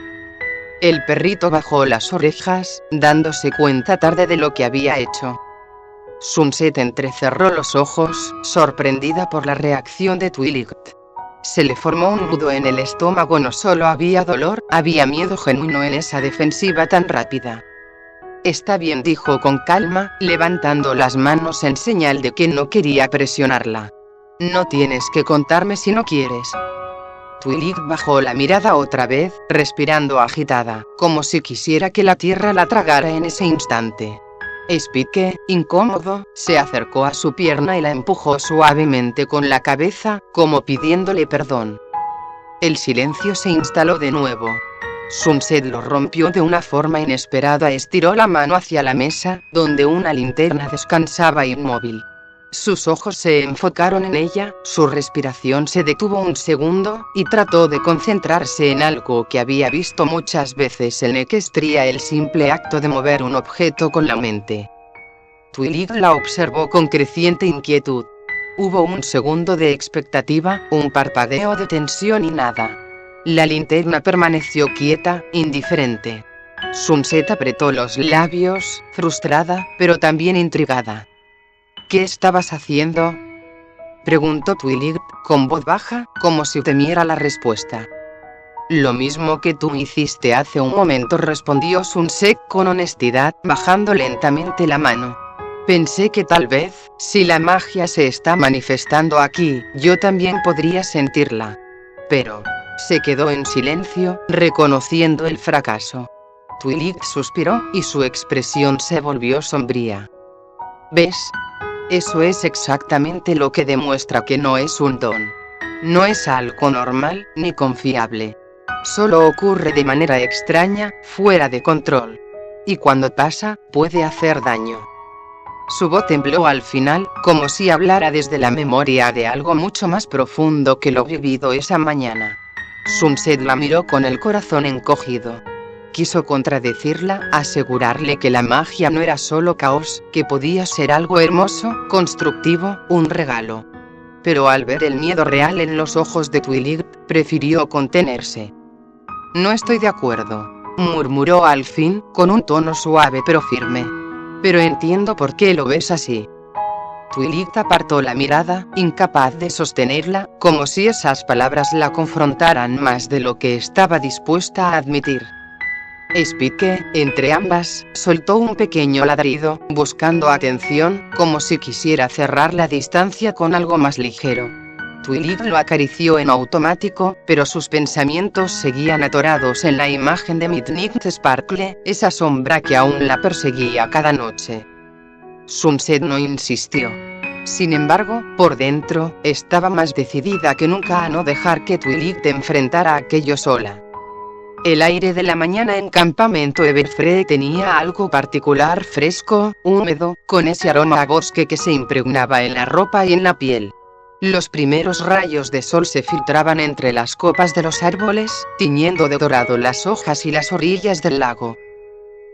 El perrito bajó las orejas, dándose cuenta tarde de lo que había hecho. Sunset entrecerró los ojos, sorprendida por la reacción de Twilight. Se le formó un nudo en el estómago. No solo había dolor, había miedo genuino en esa defensiva tan rápida. Está bien, dijo con calma, levantando las manos en señal de que no quería presionarla. No tienes que contarme si no quieres. Twilight bajó la mirada otra vez, respirando agitada, como si quisiera que la tierra la tragara en ese instante. Spike, incómodo, se acercó a su pierna y la empujó suavemente con la cabeza, como pidiéndole perdón. El silencio se instaló de nuevo. Sunset lo rompió de una forma inesperada. Estiró la mano hacia la mesa, donde una linterna descansaba inmóvil. Sus ojos se enfocaron en ella, su respiración se detuvo un segundo, y trató de concentrarse en algo que había visto muchas veces en Equestria: el simple acto de mover un objeto con la mente. Twilight la observó con creciente inquietud. Hubo un segundo de expectativa, un parpadeo de tensión y nada. La linterna permaneció quieta, indiferente. Sunset apretó los labios, frustrada, pero también intrigada. ¿Qué estabas haciendo?, preguntó Twilight, con voz baja, como si temiera la respuesta. Lo mismo que tú hiciste hace un momento, respondió Sunset con honestidad, bajando lentamente la mano. Pensé que tal vez, si la magia se está manifestando aquí, yo también podría sentirla. Pero se quedó en silencio, reconociendo el fracaso. Twilight suspiró, y su expresión se volvió sombría. ¿Ves? Eso es exactamente lo que demuestra que no es un don. No es algo normal, ni confiable. Solo ocurre de manera extraña, fuera de control. Y cuando pasa, puede hacer daño. Su voz tembló al final, como si hablara desde la memoria de algo mucho más profundo que lo vivido esa mañana. Sunset la miró con el corazón encogido. Quiso contradecirla, asegurarle que la magia no era solo caos, que podía ser algo hermoso, constructivo, un regalo. Pero al ver el miedo real en los ojos de Twilight, prefirió contenerse. No estoy de acuerdo, murmuró al fin, con un tono suave pero firme. Pero entiendo por qué lo ves así. Twilight apartó la mirada, incapaz de sostenerla, como si esas palabras la confrontaran más de lo que estaba dispuesta a admitir. Spike, entre ambas, soltó un pequeño ladrido, buscando atención, como si quisiera cerrar la distancia con algo más ligero. Twilight lo acarició en automático, pero sus pensamientos seguían atorados en la imagen de Midnight Sparkle, esa sombra que aún la perseguía cada noche. Sunset no insistió. Sin embargo, por dentro, estaba más decidida que nunca a no dejar que Twilight enfrentara aquello sola. El aire de la mañana en Campamento Everfree tenía algo particular, fresco, húmedo, con ese aroma a bosque que se impregnaba en la ropa y en la piel. Los primeros rayos de sol se filtraban entre las copas de los árboles, tiñendo de dorado las hojas y las orillas del lago.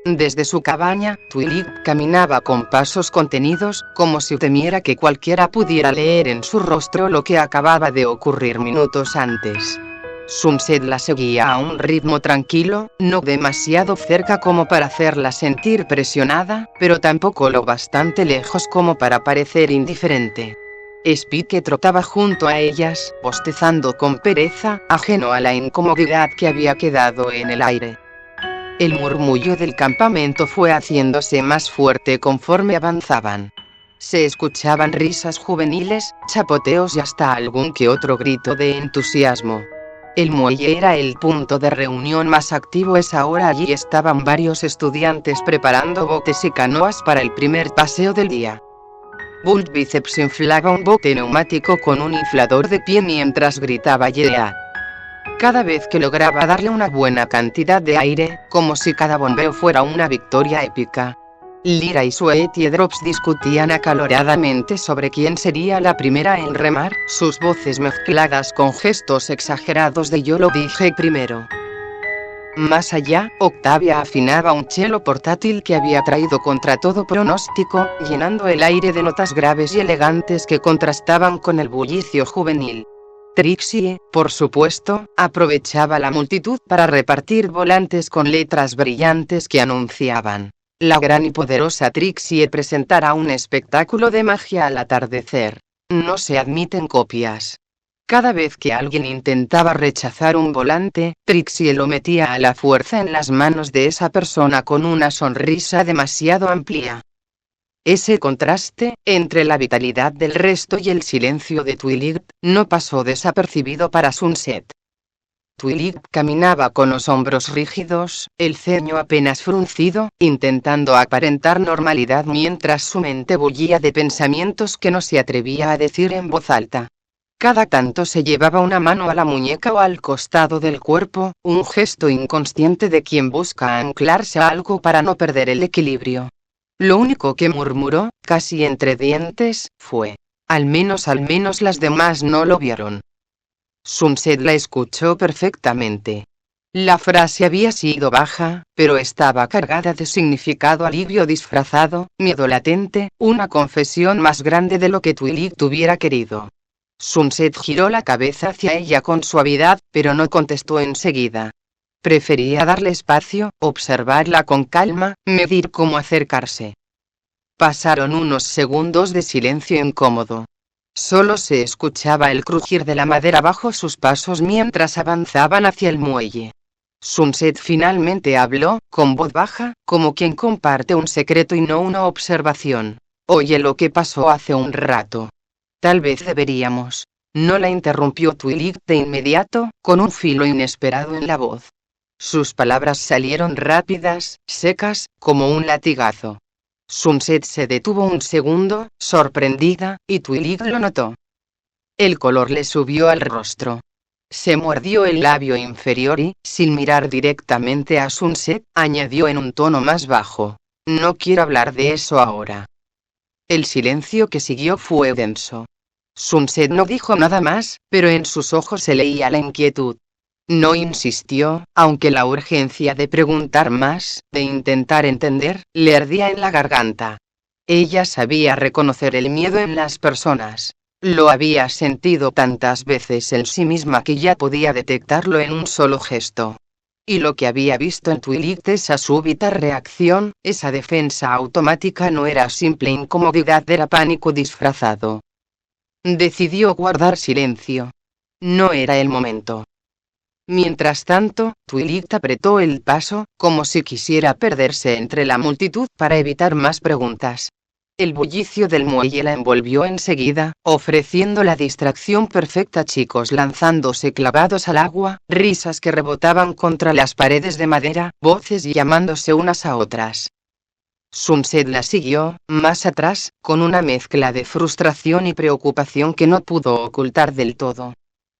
Desde su cabaña, Twilight caminaba con pasos contenidos, como si temiera que cualquiera pudiera leer en su rostro lo que acababa de ocurrir minutos antes. Sunset la seguía a un ritmo tranquilo, no demasiado cerca como para hacerla sentir presionada, pero tampoco lo bastante lejos como para parecer indiferente. Spike trotaba junto a ellas, bostezando con pereza, ajeno a la incomodidad que había quedado en el aire. El murmullo del campamento fue haciéndose más fuerte conforme avanzaban. Se escuchaban risas juveniles, chapoteos y hasta algún que otro grito de entusiasmo. El muelle era el punto de reunión más activo esa hora. Allí estaban varios estudiantes preparando botes y canoas para el primer paseo del día. Bull Bíceps inflaba un bote neumático con un inflador de pie mientras gritaba "Yeah". Cada vez que lograba darle una buena cantidad de aire, como si cada bombeo fuera una victoria épica. Lyra y Sweetie Drops discutían acaloradamente sobre quién sería la primera en remar, sus voces mezcladas con gestos exagerados de "yo lo dije primero". Más allá, Octavia afinaba un cello portátil que había traído contra todo pronóstico, llenando el aire de notas graves y elegantes que contrastaban con el bullicio juvenil. Trixie, por supuesto, aprovechaba la multitud para repartir volantes con letras brillantes que anunciaban: la gran y poderosa Trixie presentará un espectáculo de magia al atardecer. No se admiten copias. Cada vez que alguien intentaba rechazar un volante, Trixie lo metía a la fuerza en las manos de esa persona con una sonrisa demasiado amplia. Ese contraste, entre la vitalidad del resto y el silencio de Twilight, no pasó desapercibido para Sunset. Twilight caminaba con los hombros rígidos, el ceño apenas fruncido, intentando aparentar normalidad mientras su mente bullía de pensamientos que no se atrevía a decir en voz alta. Cada tanto se llevaba una mano a la muñeca o al costado del cuerpo, un gesto inconsciente de quien busca anclarse a algo para no perder el equilibrio. Lo único que murmuró, casi entre dientes, fue: al menos las demás no lo vieron. Sunset la escuchó perfectamente. La frase había sido baja, pero estaba cargada de significado: alivio disfrazado, miedo latente, una confesión más grande de lo que Twilight hubiera querido. Sunset giró la cabeza hacia ella con suavidad, pero no contestó enseguida. Prefería darle espacio, observarla con calma, medir cómo acercarse. Pasaron unos segundos de silencio incómodo. Solo se escuchaba el crujir de la madera bajo sus pasos mientras avanzaban hacia el muelle. Sunset finalmente habló, con voz baja, como quien comparte un secreto y no una observación. Oye, lo que pasó hace un rato. Tal vez deberíamos. No la interrumpió Twilight de inmediato, con un filo inesperado en la voz. Sus palabras salieron rápidas, secas, como un latigazo. Sunset se detuvo un segundo, sorprendida, y Twilight lo notó. El color le subió al rostro. Se mordió el labio inferior y, sin mirar directamente a Sunset, añadió en un tono más bajo: no quiero hablar de eso ahora. El silencio que siguió fue denso. Sunset no dijo nada más, pero en sus ojos se leía la inquietud. No insistió, aunque la urgencia de preguntar más, de intentar entender, le ardía en la garganta. Ella sabía reconocer el miedo en las personas. Lo había sentido tantas veces en sí misma que ya podía detectarlo en un solo gesto. Y lo que había visto en Twilight, esa súbita reacción, esa defensa automática, no era simple incomodidad, era pánico disfrazado. Decidió guardar silencio. No era el momento. Mientras tanto, Twilight apretó el paso, como si quisiera perderse entre la multitud para evitar más preguntas. El bullicio del muelle la envolvió enseguida, ofreciendo la distracción perfecta. Chicos lanzándose clavados al agua, risas que rebotaban contra las paredes de madera, voces llamándose unas a otras. Sunset la siguió, más atrás, con una mezcla de frustración y preocupación que no pudo ocultar del todo.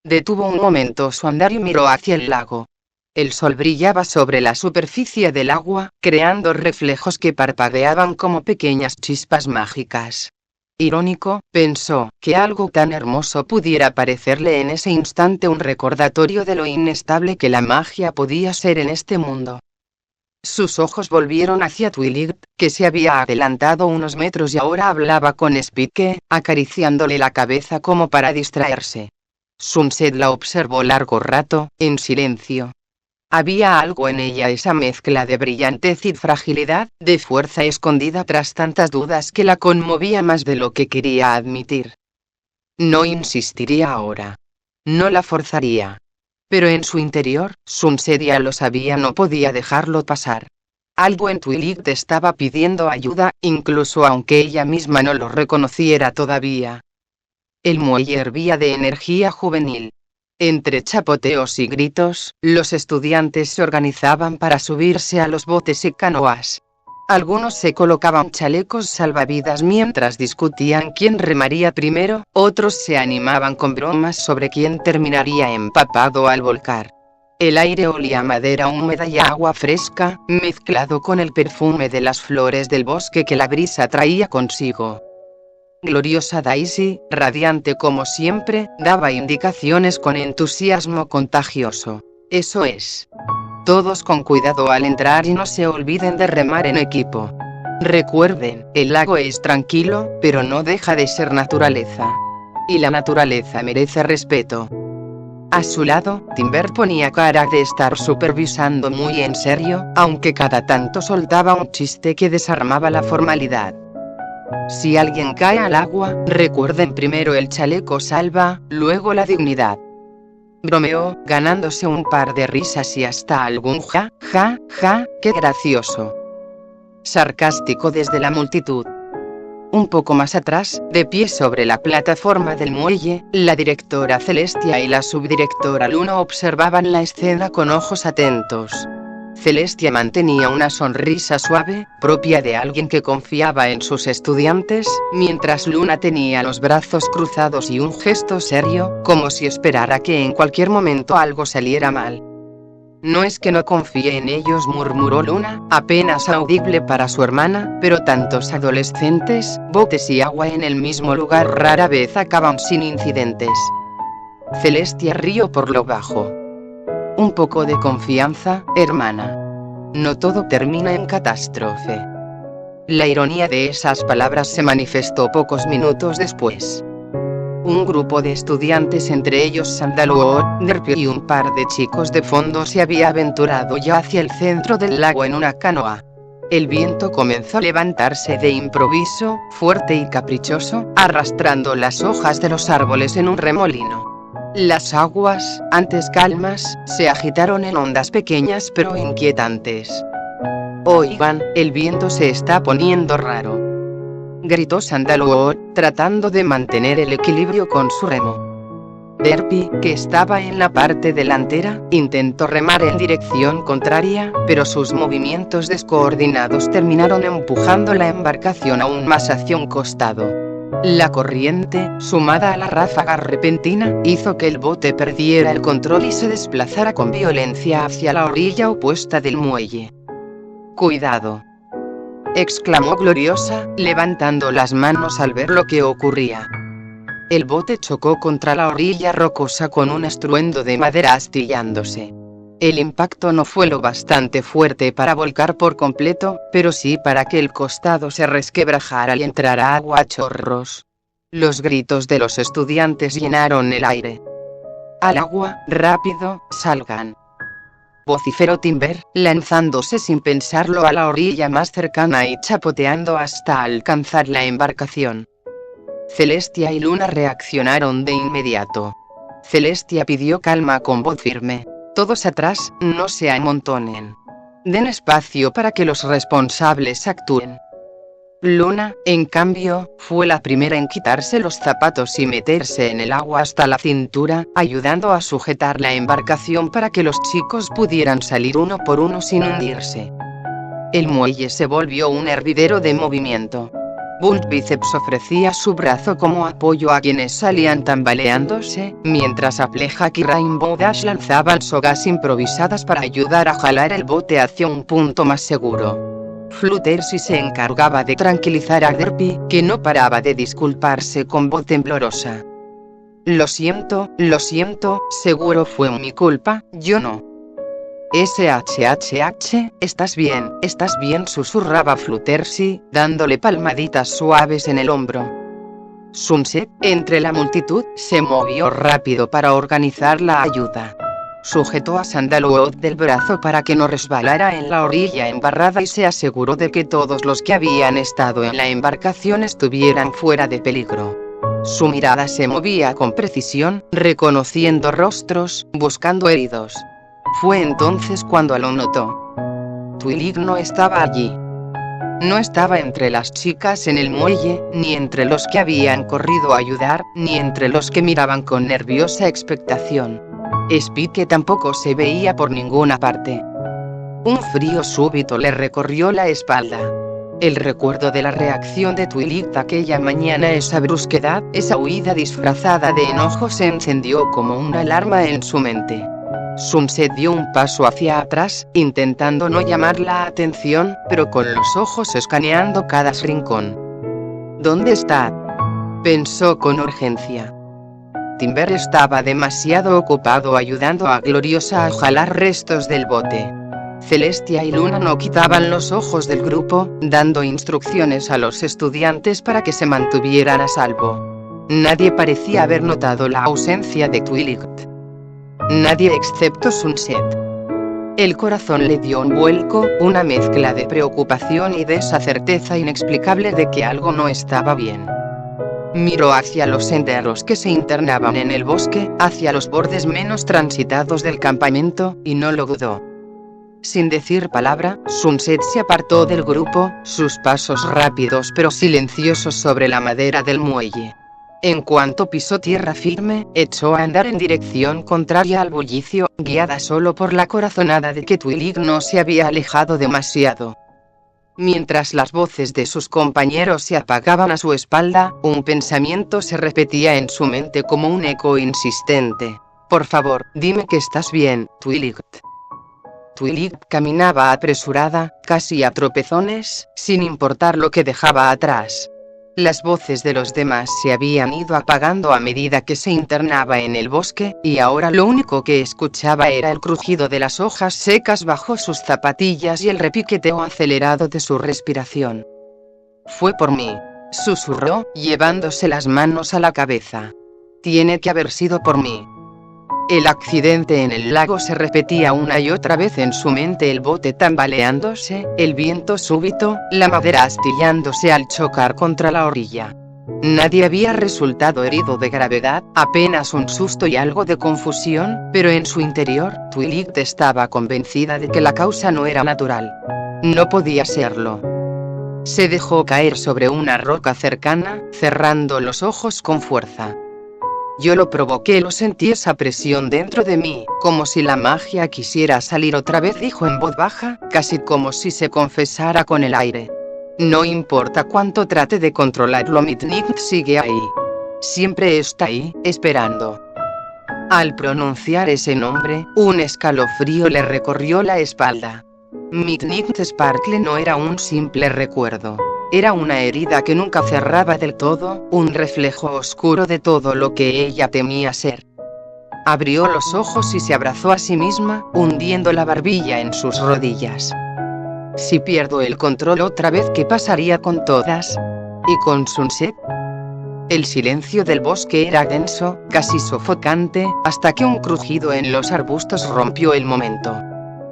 Detuvo un momento su andar y miró hacia el lago. El sol brillaba sobre la superficie del agua, creando reflejos que parpadeaban como pequeñas chispas mágicas. Irónico, pensó, que algo tan hermoso pudiera parecerle en ese instante un recordatorio de lo inestable que la magia podía ser en este mundo. Sus ojos volvieron hacia Twilight, que se había adelantado unos metros y ahora hablaba con Spike, acariciándole la cabeza como para distraerse. Sunset la observó largo rato, en silencio. Había algo en ella, esa mezcla de brillantez y fragilidad, de fuerza escondida tras tantas dudas, que la conmovía más de lo que quería admitir. No insistiría ahora. No la forzaría. Pero en su interior, Sunset ya lo sabía, no podía dejarlo pasar. Algo en Twilight estaba pidiendo ayuda, incluso aunque ella misma no lo reconociera todavía. El muelle hervía de energía juvenil. Entre chapoteos y gritos, los estudiantes se organizaban para subirse a los botes y canoas. Algunos se colocaban chalecos salvavidas mientras discutían quién remaría primero, otros se animaban con bromas sobre quién terminaría empapado al volcar. El aire olía a madera húmeda y agua fresca, mezclado con el perfume de las flores del bosque que la brisa traía consigo. Gloriosa Daisy, radiante como siempre, daba indicaciones con entusiasmo contagioso. Eso es. Todos con cuidado al entrar y no se olviden de remar en equipo. Recuerden, el lago es tranquilo, pero no deja de ser naturaleza. Y la naturaleza merece respeto. A su lado, Timber ponía cara de estar supervisando muy en serio, aunque cada tanto soltaba un chiste que desarmaba la formalidad. Si alguien cae al agua, recuerden primero el chaleco salva, luego la dignidad. Bromeó, ganándose un par de risas y hasta algún ja, qué gracioso. Sarcástico desde la multitud. Un poco más atrás, de pie sobre la plataforma del muelle, la directora Celestia y la subdirectora Luna observaban la escena con ojos atentos. Celestia mantenía una sonrisa suave, propia de alguien que confiaba en sus estudiantes, mientras Luna tenía los brazos cruzados y un gesto serio, como si esperara que en cualquier momento algo saliera mal. No es que no confíe en ellos, murmuró Luna, apenas audible para su hermana, pero tantos adolescentes, botes y agua en el mismo lugar rara vez acaban sin incidentes. Celestia rió por lo bajo. Un poco de confianza, hermana. No todo termina en catástrofe. La ironía de esas palabras se manifestó pocos minutos después. Un grupo de estudiantes, entre ellos Sandalwood, Derpy y un par de chicos de fondo, se había aventurado ya hacia el centro del lago en una canoa. El viento comenzó a levantarse de improviso, fuerte y caprichoso, arrastrando las hojas de los árboles en un remolino. Las aguas, antes calmas, se agitaron en ondas pequeñas pero inquietantes. Oigan, el viento se está poniendo raro, gritó Sandalwood, tratando de mantener el equilibrio con su remo. Derpy, que estaba en la parte delantera, intentó remar en dirección contraria, pero sus movimientos descoordinados terminaron empujando la embarcación aún más hacia un costado. La corriente, sumada a la ráfaga repentina, hizo que el bote perdiera el control y se desplazara con violencia hacia la orilla opuesta del muelle. «Cuidado», exclamó Gloriosa, levantando las manos al ver lo que ocurría. El bote chocó contra la orilla rocosa con un estruendo de madera astillándose. El impacto no fue lo bastante fuerte para volcar por completo, pero sí para que el costado se resquebrajara y entrara agua a chorros. Los gritos de los estudiantes llenaron el aire. «Al agua, rápido, salgan», vociferó Timber, lanzándose sin pensarlo a la orilla más cercana y chapoteando hasta alcanzar la embarcación. Celestia y Luna reaccionaron de inmediato. Celestia pidió calma con voz firme. «Todos atrás, no se amontonen. Den espacio para que los responsables actúen». Luna, en cambio, fue la primera en quitarse los zapatos y meterse en el agua hasta la cintura, ayudando a sujetar la embarcación para que los chicos pudieran salir uno por uno sin hundirse. El muelle se volvió un hervidero de movimiento. Bull Bíceps ofrecía su brazo como apoyo a quienes salían tambaleándose, mientras Applejack y Rainbow Dash lanzaban sogas improvisadas para ayudar a jalar el bote hacia un punto más seguro. Fluttershy se encargaba de tranquilizar a Derpy, que no paraba de disculparse con voz temblorosa. Lo siento, seguro fue mi culpa, yo no. ¿Estás bien? Susurraba Fluttershy, dándole palmaditas suaves en el hombro. Sunset, entre la multitud, se movió rápido para organizar la ayuda. Sujetó a Sandalwood del brazo para que no resbalara en la orilla embarrada y se aseguró de que todos los que habían estado en la embarcación estuvieran fuera de peligro. Su mirada se movía con precisión, reconociendo rostros, buscando heridos. Fue entonces cuando lo notó. Twilight no estaba allí. No estaba entre las chicas en el muelle, ni entre los que habían corrido a ayudar, ni entre los que miraban con nerviosa expectación. Spike tampoco se veía por ninguna parte. Un frío súbito le recorrió la espalda. El recuerdo de la reacción de Twilight aquella mañana, esa brusquedad, esa huida disfrazada de enojo se encendió como una alarma en su mente. Sunset dio un paso hacia atrás, intentando no llamar la atención, pero con los ojos escaneando cada rincón. ¿Dónde está?, pensó con urgencia. Timber estaba demasiado ocupado ayudando a Gloriosa a jalar restos del bote. Celestia y Luna no quitaban los ojos del grupo, dando instrucciones a los estudiantes para que se mantuvieran a salvo. Nadie parecía haber notado la ausencia de Twilight. Nadie excepto Sunset. El corazón le dio un vuelco, una mezcla de preocupación y de esa certeza inexplicable de que algo no estaba bien. Miró hacia los senderos que se internaban en el bosque, hacia los bordes menos transitados del campamento, y no lo dudó. Sin decir palabra, Sunset se apartó del grupo, sus pasos rápidos pero silenciosos sobre la madera del muelle. En cuanto pisó tierra firme, echó a andar en dirección contraria al bullicio, guiada solo por la corazonada de que Twilight no se había alejado demasiado. Mientras las voces de sus compañeros se apagaban a su espalda, un pensamiento se repetía en su mente como un eco insistente. Por favor, dime que estás bien, Twilight. Twilight caminaba apresurada, casi a tropezones, sin importar lo que dejaba atrás. Las voces de los demás se habían ido apagando a medida que se internaba en el bosque, y ahora lo único que escuchaba era el crujido de las hojas secas bajo sus zapatillas y el repiqueteo acelerado de su respiración. Fue por mí, susurró, llevándose las manos a la cabeza. Tiene que haber sido por mí. El accidente en el lago se repetía una y otra vez en su mente, el bote tambaleándose, el viento súbito, la madera astillándose al chocar contra la orilla. Nadie había resultado herido de gravedad, apenas un susto y algo de confusión, pero en su interior, Twilight estaba convencida de que la causa no era natural. No podía serlo. Se dejó caer sobre una roca cercana, cerrando los ojos con fuerza. Yo lo provoqué, lo sentí, esa presión dentro de mí, como si la magia quisiera salir otra vez, dijo en voz baja, casi como si se confesara con el aire. No importa cuánto trate de controlarlo, Mitnick sigue ahí. Siempre está ahí, esperando. Al pronunciar ese nombre, un escalofrío le recorrió la espalda. Mitnick Sparkle no era un simple recuerdo. Era una herida que nunca cerraba del todo, un reflejo oscuro de todo lo que ella temía ser. Abrió los ojos y se abrazó a sí misma, hundiendo la barbilla en sus rodillas. Si pierdo el control otra vez, ¿qué pasaría con todas? ¿Y con Sunset? El silencio del bosque era denso, casi sofocante, hasta que un crujido en los arbustos rompió el momento.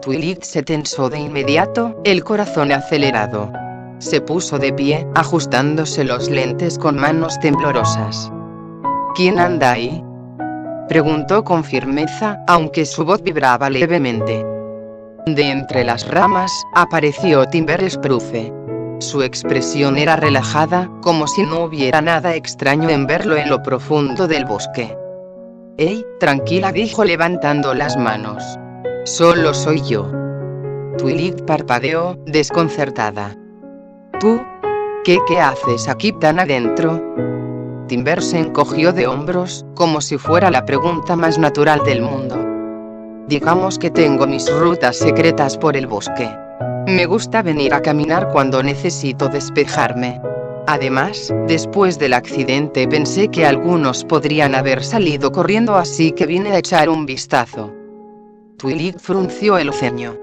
Twilight se tensó de inmediato, el corazón acelerado. Se puso de pie, ajustándose los lentes con manos temblorosas. ¿Quién anda ahí?, preguntó con firmeza, aunque su voz vibraba levemente. De entre las ramas, apareció Timber Spruce. Su expresión era relajada, como si no hubiera nada extraño en verlo en lo profundo del bosque. «Ey, tranquila», dijo levantando las manos. «Solo soy yo». Twilight parpadeó, desconcertada. «¿Tú? ¿Qué haces aquí tan adentro?» Timber se encogió de hombros, como si fuera la pregunta más natural del mundo. «Digamos que tengo mis rutas secretas por el bosque. Me gusta venir a caminar cuando necesito despejarme. Además, después del accidente pensé que algunos podrían haber salido corriendo, así que vine a echar un vistazo». Twilight frunció el ceño.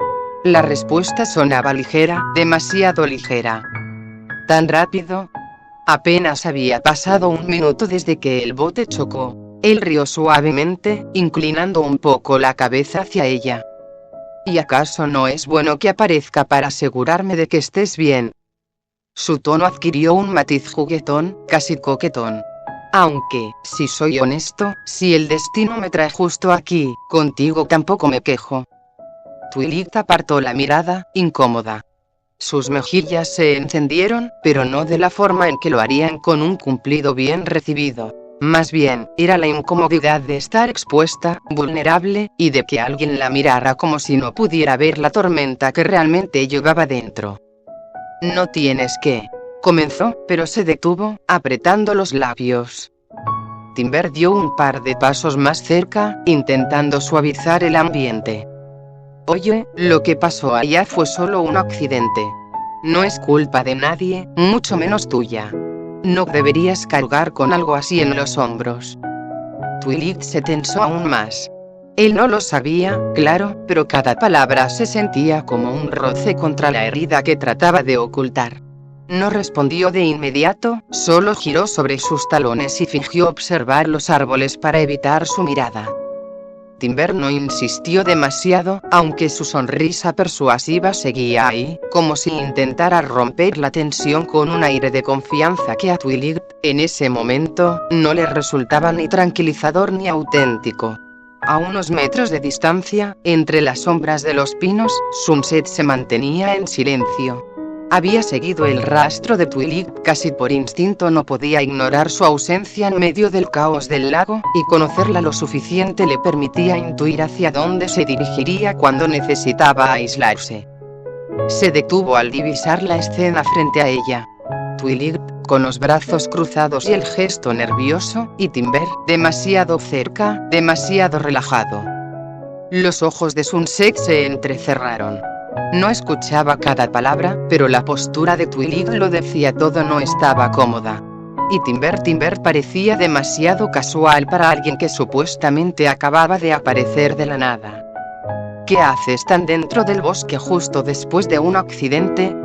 La respuesta sonaba ligera, demasiado ligera. ¿Tan rápido? Apenas había pasado un minuto desde que el bote chocó. Él rió suavemente, inclinando un poco la cabeza hacia ella. ¿Y acaso no es bueno que aparezca para asegurarme de que estés bien? Su tono adquirió un matiz juguetón, casi coquetón. Aunque, si soy honesto, si el destino me trae justo aquí, contigo tampoco me quejo. Twilight apartó la mirada, incómoda. Sus mejillas se encendieron, pero no de la forma en que lo harían con un cumplido bien recibido. Más bien, era la incomodidad de estar expuesta, vulnerable, y de que alguien la mirara como si no pudiera ver la tormenta que realmente llevaba dentro. «No tienes que», comenzó, pero se detuvo, apretando los labios. Timber dio un par de pasos más cerca, intentando suavizar el ambiente. «Oye, lo que pasó allá fue solo un accidente. No es culpa de nadie, mucho menos tuya. No deberías cargar con algo así en los hombros». Twilight se tensó aún más. Él no lo sabía, claro, pero cada palabra se sentía como un roce contra la herida que trataba de ocultar. No respondió de inmediato, solo giró sobre sus talones y fingió observar los árboles para evitar su mirada. Timber no insistió demasiado, aunque su sonrisa persuasiva seguía ahí, como si intentara romper la tensión con un aire de confianza que a Twilight, en ese momento, no le resultaba ni tranquilizador ni auténtico. A unos metros de distancia, entre las sombras de los pinos, Sunset se mantenía en silencio. Había seguido el rastro de Twilight casi por instinto, no podía ignorar su ausencia en medio del caos del lago, y conocerla lo suficiente le permitía intuir hacia dónde se dirigiría cuando necesitaba aislarse. Se detuvo al divisar la escena frente a ella. Twilight, con los brazos cruzados y el gesto nervioso, y Timber, demasiado cerca, demasiado relajado. Los ojos de Sunset se entrecerraron. No escuchaba cada palabra, pero la postura de Twilight lo decía todo, no estaba cómoda. Y Timber parecía demasiado casual para alguien que supuestamente acababa de aparecer de la nada. ¿Qué haces tan dentro del bosque justo después de un accidente?,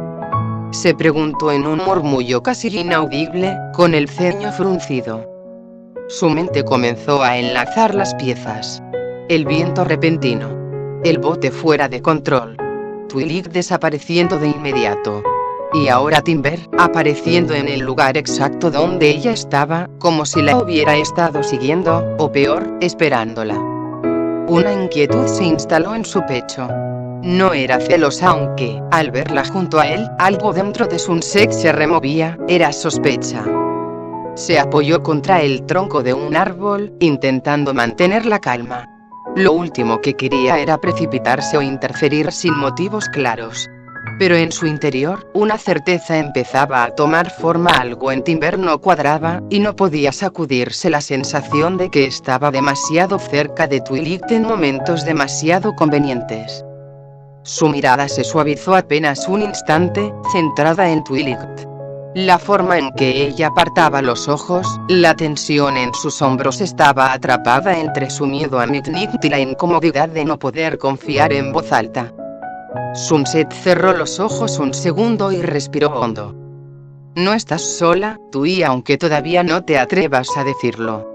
se preguntó en un murmullo casi inaudible, con el ceño fruncido. Su mente comenzó a enlazar las piezas. El viento repentino. El bote fuera de control. Twilight desapareciendo de inmediato. Y ahora Timber, apareciendo en el lugar exacto donde ella estaba, como si la hubiera estado siguiendo, o peor, esperándola. Una inquietud se instaló en su pecho. No era celosa, aunque, al verla junto a él, algo dentro de Sunset se removía, era sospecha. Se apoyó contra el tronco de un árbol, intentando mantener la calma. Lo último que quería era precipitarse o interferir sin motivos claros. Pero en su interior, una certeza empezaba a tomar forma. Algo en Timber no cuadraba, y no podía sacudirse la sensación de que estaba demasiado cerca de Twilight en momentos demasiado convenientes. Su mirada se suavizó apenas un instante, centrada en Twilight. La forma en que ella apartaba los ojos, la tensión en sus hombros estaba atrapada entre su miedo a Nick y la incomodidad de no poder confiar en voz alta. Sunset cerró los ojos un segundo y respiró hondo. No estás sola, tú, y aunque todavía no te atrevas a decirlo,